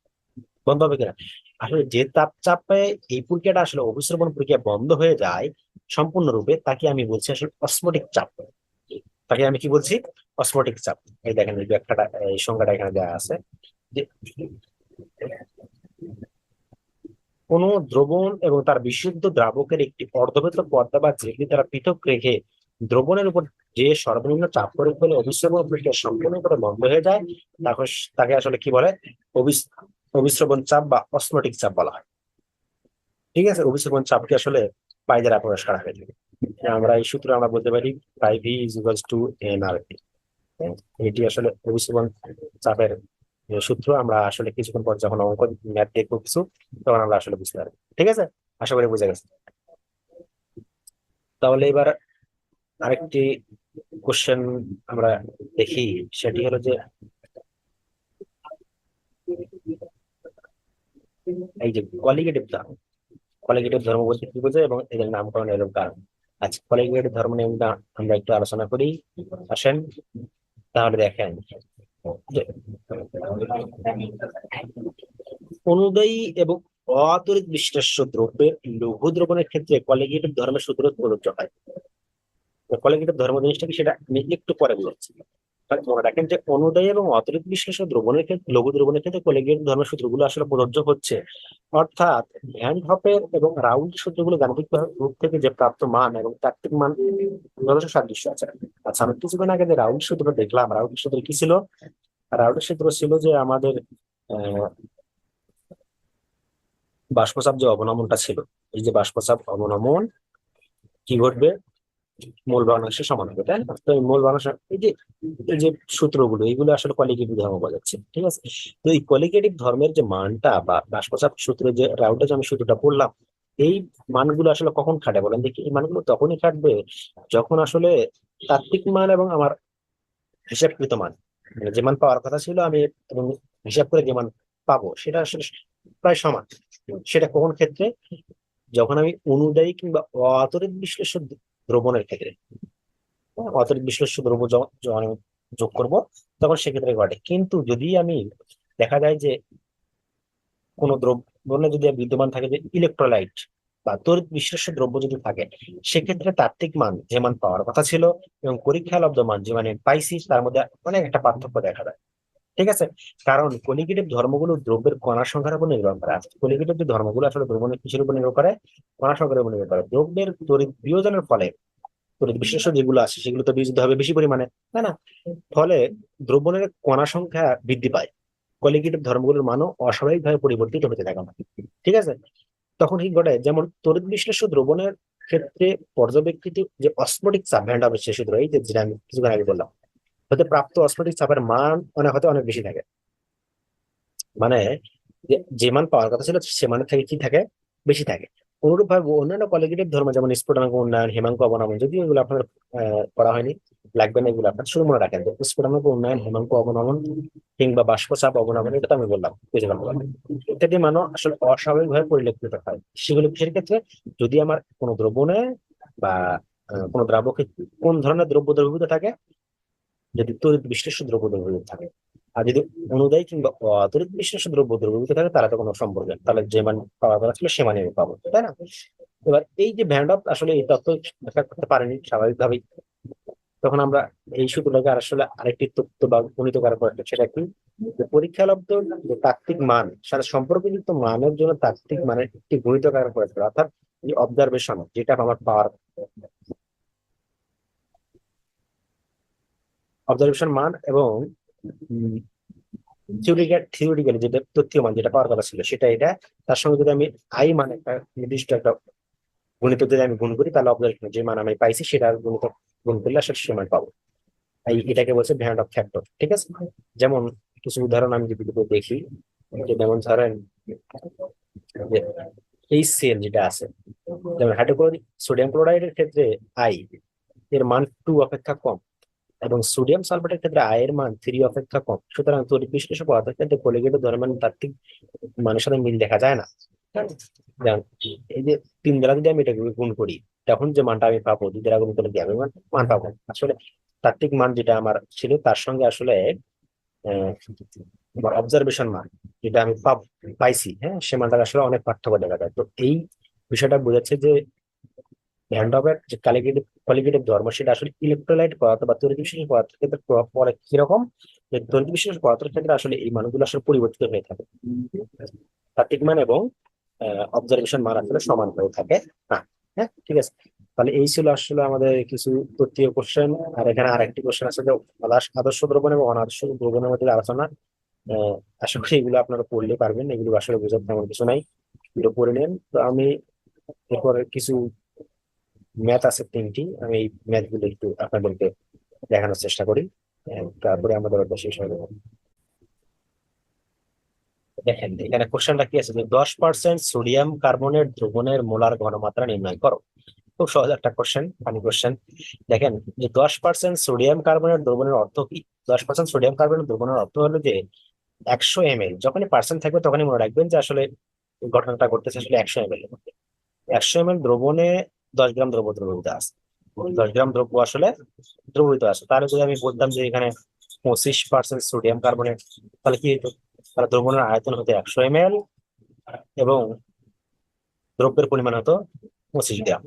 [SPEAKER 1] বন্ধ হবে কিনা, আসলে যে চাপে এই প্রক্রিয়াটা আসলে অভিস্রবণ প্রক্রিয়া বন্ধ হয়ে যায় সম্পূর্ণরূপে, তাকে আমি বলছি আসলে অসমোটিক চাপ। তাকে আমি কি বলছি, অসমোটিক চাপ। এই দেখেন এই ব্যাখ্যাটা, এই সংজ্ঞাটা এখানে দেওয়া আছে যে কোন দ্রবণ এবং তার বিশুদ্ধ দ্রাবকের একটি অর্ধবেদ্য পর্দা বা ঝিল্লি দ্বারা পৃথক রেখে দ্রবণের উপর যে সর্বনিম্ন চাপ প্রয়োগ করলে অভিস্রবণ প্রক্রিয়া সম্পূর্ণভাবে বন্ধ হয়ে যায়, তখন তাকে আসলে কি বলে, অভিস্রবণ চাপ বা অসমোটিক চাপ বলা হয়। ঠিক আছে, অভিস্রবণ চাপকে আসলে পাই দ্বারা প্রকাশ করা হয়ে থাকে। আমরা এই সূত্রে আমরা বলতে পারি pi V is equals to n R T. এটি আসলে অভিস্রবণ চাপের সূত্র। আমরা আসলে কিছুক্ষণ পর যখন অঙ্ক ম্যাথ দেখবো কিছু, তখন আমরা আসলে বুঝতে পারবো। ঠিক আছে, আশা করি বুঝে গেছে। তাহলে এবার আরেকটি কোশ্চেন আমরা দেখি, সেটি হলো যে এই যে কলিগেটিভ ধর্ম, কলিগেটিভ ধর্ম বলতে কি বোঝায় এবং এদের নামকরণ এরকম কারণ। আচ্ছা, কলিগেটিভ ধর্ম নিয়ে আমরা একটু আলোচনা করি, আসেন। তাহলে দেখেন যে অনুদায়ী এবং অতড়িৎ বিশ্লেষ্য দ্রব্যের লঘু দ্রবণের ক্ষেত্রে কলিগেটিভ ধর্মের সূত্র প্রযোজ্য হয়। কলিগেটিভ ধর্ম জিনিসটা কি সেটা আমি একটু পরে বলছি। মনে রাখেন যে অনুদায়ী এবং অতড়িৎ বিশ্লেষ্য দ্রবণের ক্ষেত্রে, লঘু দ্রবণের ক্ষেত্রে কলিগেটিভ ধর্মের সূত্রগুলো আসলে প্রযোজ্য হচ্ছে। অর্থাৎ ভ্যান হপের এবং রাউল সূত্রগুলো গাণিতিক রূপ থেকে যে প্রাপ্ত মান এবং তাত্ত্বিক মান যথেষ্ট সাদৃশ্য আছে। আচ্ছা, আমি কিছুদিন আগে যে রাউল সূত্র দেখলাম, রাউল সূত্র কি ছিল, রাউলের সূত্র ছিল যে আমাদের আহ বাষ্পচাপ যে অবনমনটা ছিল, এই যে বাষ্পচাপ অবনমন কি ঘটবে, মূল ভগ্নাংশের সমান হবে, তাই না? তো এই মূল ভগ্নাংশ, এই যে সূত্রগুলো, এগুলো আসলে কোয়ালিটেটিভ ধর্ম বোঝাচ্ছে, ঠিক আছে? তো এই কোয়ালিটেটিভ ধর্মের যে মানটা বা ভাস্কর্য সূত্রের যে রাউটে যে আমি সূত্রটা পড়লাম, এই মানগুলো আসলে কখন খাটে বলেন দেখি? এই মানগুলো তখনই খাটবে যখন আসলে তাত্ত্বিক মান এবং আমার হিসাবকৃত মান, মানে যে মান পাওয়ার কথা ছিল আমি এবং হিসাব করে যে মান পাবো সেটা আসলে প্রায় সমান। সেটা কোন ক্ষেত্রে? যখন আমি অনুদায়ী কিংবা অতরিত বিশ্লেষ্য দ্রবণের ক্ষেত্রে, অতরিত বিশ্লেষ্য দ্রব্য যখন আমি যোগ করব তখন সেক্ষেত্রে ঘটে। কিন্তু যদি আমি দেখা যায় যে কোনো দ্রবণে যদি বিদ্যমান থাকে যে ইলেকট্রোলাইট বা তড়িৎ বিশ্লেষ্য দ্রব্য যদি থাকে, সেক্ষেত্রে তাত্ত্বিক মান যে মান পাওয়ার কথা ছিল এবং পরীক্ষা লব্ধ মান যে মানে পাইছি তার মধ্যে অনেক একটা পার্থক্য দেখা যায়, ঠিক আছে? কারণ কলিগেটিভ ধর্মগুলো দ্রব্যের কণা সংখ্যার উপর নির্ভর করে। কলিগেটিভ যে ধর্মগুলো আসলে দ্রবণের কিসের উপর নির্ভর করে? কণা সংখ্যার উপর নির্ভর করে। দ্রব্যের তড়িৎ বিয়োজনের ফলে তড়িৎ বিশ্লেষ্য যেগুলো আছে সেগুলো তো বিয়োজিত হবে বেশি পরিমাণে, তাই না? ফলে দ্রবণের কণা সংখ্যা বৃদ্ধি পায়, কলিগেটিভ ধর্মগুলোর মানও অস্বাভাবিকভাবে পরিবর্তিত হতে থাকে না, ঠিক আছে? তখন কি ঘটে, যেমন তড়িৎ বিশ্লেষ্য দ্রবণের ক্ষেত্রে পর্যবেক্ষিত যে অস্মটিক চাপ, ভ্যান্ড হবে সে সূত্র, এই যে যেটা আমি কিছুক্ষণ আগে বললাম, হতে প্রাপ্ত অস্মটিক চাপের মান মানে হয়তো অনেক বেশি থাকে। মানে যে মান পাওয়ার কথা ছিল সে মানের থেকে কি থাকে, বেশি থাকে। অনুরূপ ভাবে অন্যান্য কোয়ালিটেটিভ ধর্ম যেমন স্ফুটনাঙ্ক উন্নয়ন, হেমাঙ্ক অবনমন, যদিও এগুলো আপনার পড়া হয়নি, লাগবে না, এগুলো আপনার শুরু মনে রাখেন। তো স্ফুটনাঙ্ক উন্নয়ন, হেমাঙ্ক অবনমন কিংবা বাষ্পচাপ অবনমন, এটা তো আমি বললাম কিছুক্ষণ আগে। ইত্যাদি মানও আসলে অস্বাভাবিকভাবে পরিলক্ষিত হয়। সেগুলো কিসের ক্ষেত্রে? যদি আমার কোনো দ্রবণে বা কোনো দ্রাবকে কোন ধরনের দ্রব্য দ্রবীভূত থাকে, যদি তড়িৎ বিশ্লেষ্য দ্রব্য দ্রবীভূত থাকে। আর যদি অনুদায়ী কিংবা অতরিত বিশ্লেষ্য দ্রব্য দ্রবীভূত থাকে তাহলে তো কোনো সম্পর্ক নেই, তাহলে যে মান পাওয়ার কথা ছিল সে মানে আমি পাবো, তাই না? এবার এই যে ভ্যান ডপ আসলে এই তথ্য ব্যাখ্যা করতে পারেনি স্বাভাবিকভাবেই, তখন আমরা এই সূত্রটাকে আর আসলে আরেকটি তথ্য বা গণিত করার পর সেটা কি, যে পরীক্ষালব্ধ যে তাত্ত্বিক মান সাথে সম্পর্কযুক্ত মানের জন্য তাত্ত্বিক মানের একটি গণিত কারণ করে, অর্থাৎ যে অবজারভেশন যেটা আমার পাওয়ার, অবজারভেশন মান এবং থিওরিটিক্যালি যেটা তথ্য মান যেটা পাওয়ার কথা ছিল সেটা এটা, তার সঙ্গে যদি আমি আই মান একটা নির্দিষ্ট একটা গণিত যদি আমি গুণ করি তাহলে অবজারভেশন যে মান আমি পাইছি সেটা গণিত গুণ করলে আসলে সে মান পাবো। এটাকে বলছে ভ্যান অফ ফ্যাক্টর, ঠিক আছে? যেমন কিছু উদাহরণ আমি যদি দেখি, যে যেমন ধরেন যে এই সেল যেটা আছে, যেমন হাইড্রোক্লোরিক সোডিয়াম ক্লোরাইডের ক্ষেত্রে আই এর মান 2 অপেক্ষা কম এবং সোডিয়াম সালফেটের ক্ষেত্রে আই এর মান 3 অপেক্ষা কম। সুতরাং তড়িৎ বিশ্লেষক পদার্থের ক্ষেত্রে কলিগেটের ধর্মের তাত্ত্বিক মানের সাথে মিল দেখা যায় না। যেমন এই যে 3 দ্বারা যদি আমি এটাকে গুণ করি তখন যে মানটা আমি পাবো, 2 দ্বারা গুণ করলে কি আমি মান পাবো আসলে তাত্ত্বিক মান যেটা আমার ছিল তার সঙ্গে আসলে অবজারভেশন মান যেটা আমি পাইছি, হ্যাঁ, সে মানটা আসলে অনেক পার্থক্য দেখা যায়। তো এই বিষয়টা বোঝাচ্ছে যে ভ্যান ডবের যে কলিগেটিভ ধর্ম সেটা আসলে ইলেকট্রোলাইট পদার্থ বা তড়িৎ বিশেষ পদার্থের ক্ষেত্রে প্রভাব পড়ে কিরকম, যে তড়িৎ বিশেষ পদার্থের ক্ষেত্রে আসলে এই মানগুলো আসলে পরিবর্তিত হয়ে থাকে, তাত্ত্বিক মান এবং অবজারভেশন মান আসলে সমান হয়ে থাকে না। হ্যাঁ, ঠিক আছে। তাহলে এই ছিল আসলে আমাদের কিছু তত্ত্বীয় কোশ্চেন। আর এখানে আরেকটি কোশ্চেন আছে যে আদর্শ দ্রবণ এবং অনাদর্শ দ্রবণের মধ্যে আলোচনা। আহ, আশা করি এগুলো আপনারা পড়লে পারবেন, এগুলো আসলে বোঝার তেমন কিছু নাই, এগুলো পড়ে নেন। তো আমি এরপর কিছু ম্যাথ আছে 3টি, আমি এই ম্যাথ গুলো একটু আপনাদেরকে দেখানোর চেষ্টা করি, তারপরে আমাদের অভ্যাস শেষ হয়ে যাবে। দেখেন এখানে কোশ্চেনটা কি আছে, যে 10% সোডিয়াম কার্বনেট দ্রবণের মোলার ঘনমাত্রা নির্ণয় করো। খুব সহজ একটা কোশ্চেন, ফানি কোশ্চেন। দেখেন যে 10% সোডিয়াম কার্বনেট দ্রবণের অর্থ কি? 10% সোডিয়াম কার্বনেট দ্রবণের অর্থ হলো যে 100 ml, যখনই পার্সেন্ট থাকবে তখনই মনে রাখবেন যে আসলে ঘটনাটা ঘটতেছে আসলে 100 ml এর মধ্যে। 100 ml দ্রবণে 10 গ্রাম দ্রব্য দ্রবীভূত আছে, 10 গ্রাম দ্রব্য আসলে দ্রবীভূত আছে। তাহলে যদি আমি বলতাম যে এখানে 25% সোডিয়াম কার্বনেট, তাহলে কি হতো? তাহলে দ্রবণের আয়তন হতো 100 ml এবং দ্রব্যের পরিমাণ হতো 25 গ্রাম।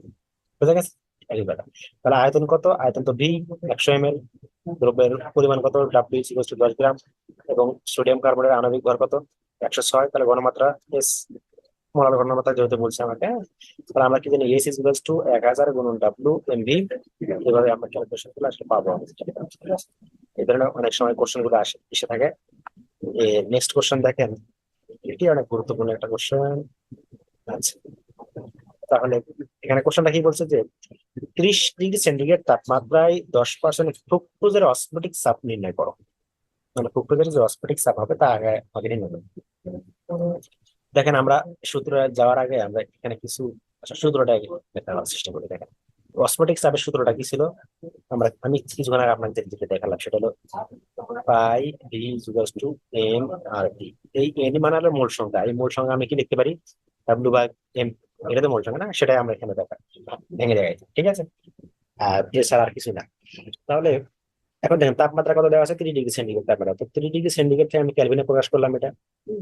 [SPEAKER 1] বুঝা গেছে? একই কথা। তাহলে আয়তন কত? আয়তন তো ভি, 100 ml। দ্রব্যের পরিমাণ কত? ডাব্লিউ ইকুয়াল টু 10 গ্রাম। এবং সোডিয়াম কার্বনের আণবিক ভর কত? 106। তাহলে ঘনমাত্রা এস, মোলার ঘনমাত্রা যেহেতু বলছে আমাকে, তাহলে আমরা কি জানি এস ইকুয়াল টু 1000 গুণন ডাব্লিউ এম ভি। এভাবে আমরা ক্যালকুলেশন করলে আসলে পাবো আমাদের। ঠিক আছে? এই ধরনের অনেক সময় কোশ্চেন গুলো এসে থাকে। নেক্সট কোশ্চেন দেখেন, এটি অনেক গুরুত্বপূর্ণ একটা কোশ্চেন। আচ্ছা, তাহলে এখানে কোশ্চেনটা কি বলছে যে 30 ডিগ্রি সেন্টিগ্রেড তাপমাত্রায় 10% ফ্রুক্টোজের অসমোটিক চাপ নির্ণয় করো। মানে ফ্রুক্টোজের যে অসমোটিক চাপ হবে তা আগে নির্ণয় করো। দেখেন আমরা সূত্র যাওয়ার আগে আমরা এখানে কিছু সূত্রটা আগে দেখার চেষ্টা করি। দেখেন অসমোটিক চাপের সূত্রটা কি ছিল, আমি কিছুক্ষণ আগে আপনাদের যেটা দেখালাম সেটা হলো পাই D equals to M R টি। এই এন মানে হলো মূল সংখ্যা, এই মূল সংখ্যা আমি কি লিখতে পারি ডাব্লিউ বাই এম, এটা তো মূল সংখ্যা না, সেটাই আমরা এখানে দেখা ভেঙে দেখাই, ঠিক আছে। আর এছাড়া আর কিছু না। তাহলে এখন দেখেন তাপমাত্রা কত দেওয়া আছে, 30 ডিগ্রি সেন্টিগ্রেড তাপমাত্রা। তো 30 ডিগ্রি সেন্টিগ্রেড থেকে আমি ক্যালভিনে প্রকাশ করলাম এটা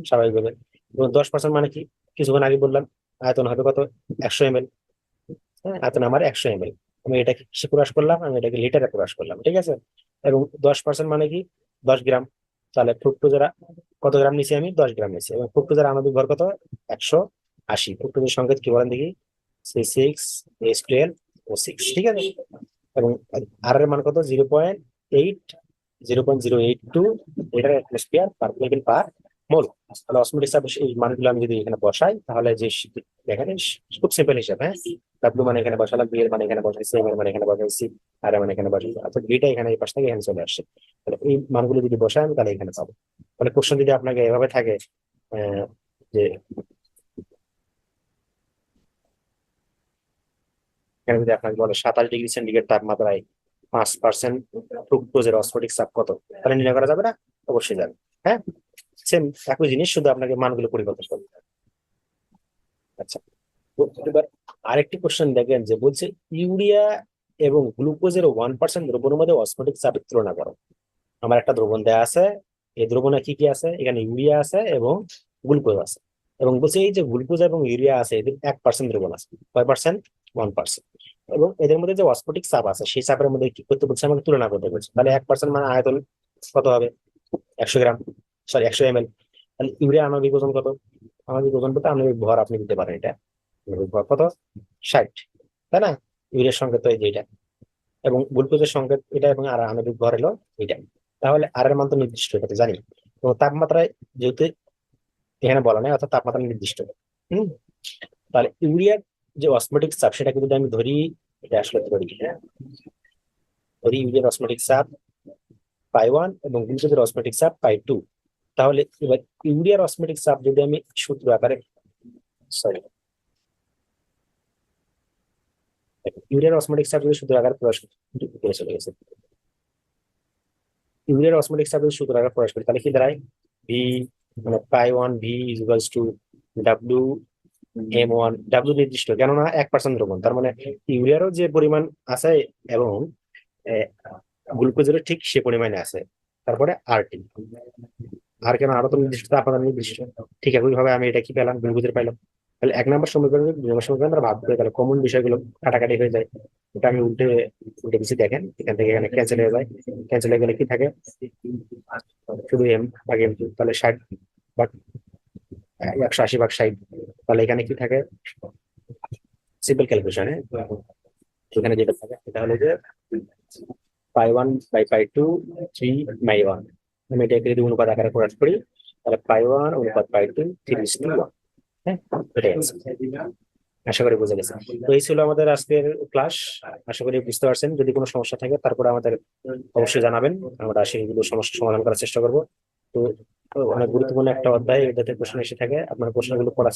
[SPEAKER 1] স্বাভাবিকভাবে। এবং 10% মানে কি, কিছুক্ষণ আগে বললাম আয়তন হবে কত, 100 ml। হ্যাঁ, আয়তন আমার 100 ml। আমি এটাকে কিসে প্রকাশ করলাম, আমি এটাকে লিটারে প্রকাশ করলাম, ঠিক আছে। এবং 10% মানে কি, 10 গ্রাম। তাহলে ফ্রুক্টোজের কত গ্রাম নিছি, আমি 10 গ্রাম নিছি। এবং ফ্রুক্টোজের আণবিক ভর কত, 180। ফ্রুক্টোজের সংকেত কি বলেন দেখি, C6H12O6, ঠিক আছে। এবং আর এর মান কত, 0.082 litre atmosphere per kelvin per mole. তাহলে অসমোটিক চাপ এই মানগুলো আমি যদি এখানে বসাই তাহলে যে দেখেন খুব সিম্পল হিসাব, হ্যাঁ। ডাব্লিউ মানে এখানে বসালাম, বি এর মানে এখানে বসাইছি, এম এর মানে এখানে বসাইছি, আর এর মানে এখানে বসাইছি, অর্থাৎ বিটা এখানে এই পাশ থেকে এখানে চলে আসছে। তাহলে এই মানগুলো যদি বসাই আমি তাহলে এখানে পাবো। তাহলে কোশ্চেন যদি আপনাকে এভাবে থাকে যে এখানে যদি আপনাকে বলে 27 ডিগ্রি সেন্টিগ্রেড তাপমাত্রায় 5% ফ্রুক্টোজের অস্ফটিক চাপ কত, তাহলে নির্ণয় করা যাবে না? অবশ্যই যাবে, হ্যাঁ। সেম একই জিনিস, শুধু আপনাকে মানগুলো পরিবর্তন করতে হবে। আচ্ছা, তো এবার আরেকটি কোশ্চেন দেখেন যে বলছে ইউরিয়া এবং গ্লুকোজের 1% দ্রবণের মধ্যে অস্ফটিক চাপের তুলনা করো। আমার একটা দ্রবণ দেওয়া আছে, এই দ্রবণে কি কি আছে, এখানে ইউরিয়া আছে এবং গ্লুকোজ আছে। এবং বলছে এই যে গ্লুকোজ এবং ইউরিয়া আছে এদের 1% দ্রবণ আছে, কয় পার্সেন্ট, 1%। এবং এদের মধ্যে যে অস্ফটিক চাপ আছে সেই চাপের মধ্যে কি করতে বলছে, আমাকে তুলনা করতে বলছে। তাহলে 1% মানে আয়তন কত হবে, 100 গ্রাম, সরি 100 ml। তাহলে ইউরিয়া আণবিক ওজন কত, আণবিক ওজন বলতে আণবিক ভর আপনি দিতে পারেন, এটা আণবিক ভর কত, 60, তাই না। ইউরিয়ার সংকেত তো এই যে এটা, এবং গ্লুকোজের সংকেত এটা, এবং আর আণবিক ভর হলো এটা। তাহলে আর এর মান তো নির্দিষ্ট, এটা তো জানি। তো তাপমাত্রায় যেহেতু এখানে বলা নেই, অর্থাৎ তাপমাত্রা নির্দিষ্ট। হম তাহলে ইউরিয়ার যে অসমোটিক চাপ সেটাকে যদি আমি ধরি, এটা আসলে ধরি, হ্যাঁ, ধরি ইউরিয়ার অসমোটিক চাপ পাই 1 এবং গ্লুকোজের অসমোটিক চাপ পাই 2। তাহলে এবার ইউরিয়ার অসমোটিক চাপ যদি আমি সূত্র আকারে, সরি, ইউরিয়ার অসমোটিক চাপ যদি সূত্র আকারে প্রকাশ করে চলে গেছে, ইউরিয়ার অসমোটিক চাপ যদি সূত্র আকারে প্রকাশ করি তাহলে কি দাঁড়ায়, ভি মানে পাই 1 V equals to W M1। W নির্দিষ্ট, কেননা 1% দ্রবণ, তার মানে ইউরিয়ারও যে পরিমাণ আছে এবং গ্লুকোজেরও ঠিক সে পরিমাণে আছে। তারপরে আর টি, আর কেন, আরো তো নির্দিষ্ট তাপমাত্রা নির্দিষ্ট। ঠিক একই ভাবে আমি এটা কি পেলাম, গ্লুকোজের পাইলাম। তাহলে 1 নম্বর সমীকরণ 2 নম্বর সমীকরণ আমরা ভাগ করে তাহলে কমন বিষয়গুলো কাটাকাটি হয়ে যায়। এটা আমি উল্টে উল্টে কিছু দেখেন, এখান থেকে এখানে ক্যান্সেল হয়ে যায়। ক্যান্সেল হয়ে গেলে কি থাকে, শুধু এম ভাগ M2, তাহলে 60 ভাগ 180 ভাগ 60। তাহলে এখানে কি থাকে, সিম্পল ক্যালকুলেশন, এখানে যেটা থাকে সেটা হলো যে পাই 1 বাই পাই 2 3/1। আমি এটাকে যদি অনুপাত আকারে প্রকাশ করি তাহলে পাই 1 অনুপাত পাই 2 3:1। হ্যাঁ, এটাই আছে। আশা করি বুঝে গেছেন। তো এই ছিল আমাদের আজকের ক্লাস। আশা করি বুঝতে পারছেন। যদি কোনো সমস্যা থাকে তারপরে আমাদের অবশ্যই জানাবেন, আমরা সেগুলো সমস্যা সমাধান করার চেষ্টা করবো। তো অনেক গুরুত্বপূর্ণ একটা অধ্যায়, এটাতে প্রশ্ন এসে থাকে, আপনার প্রশ্নগুলো পড়ার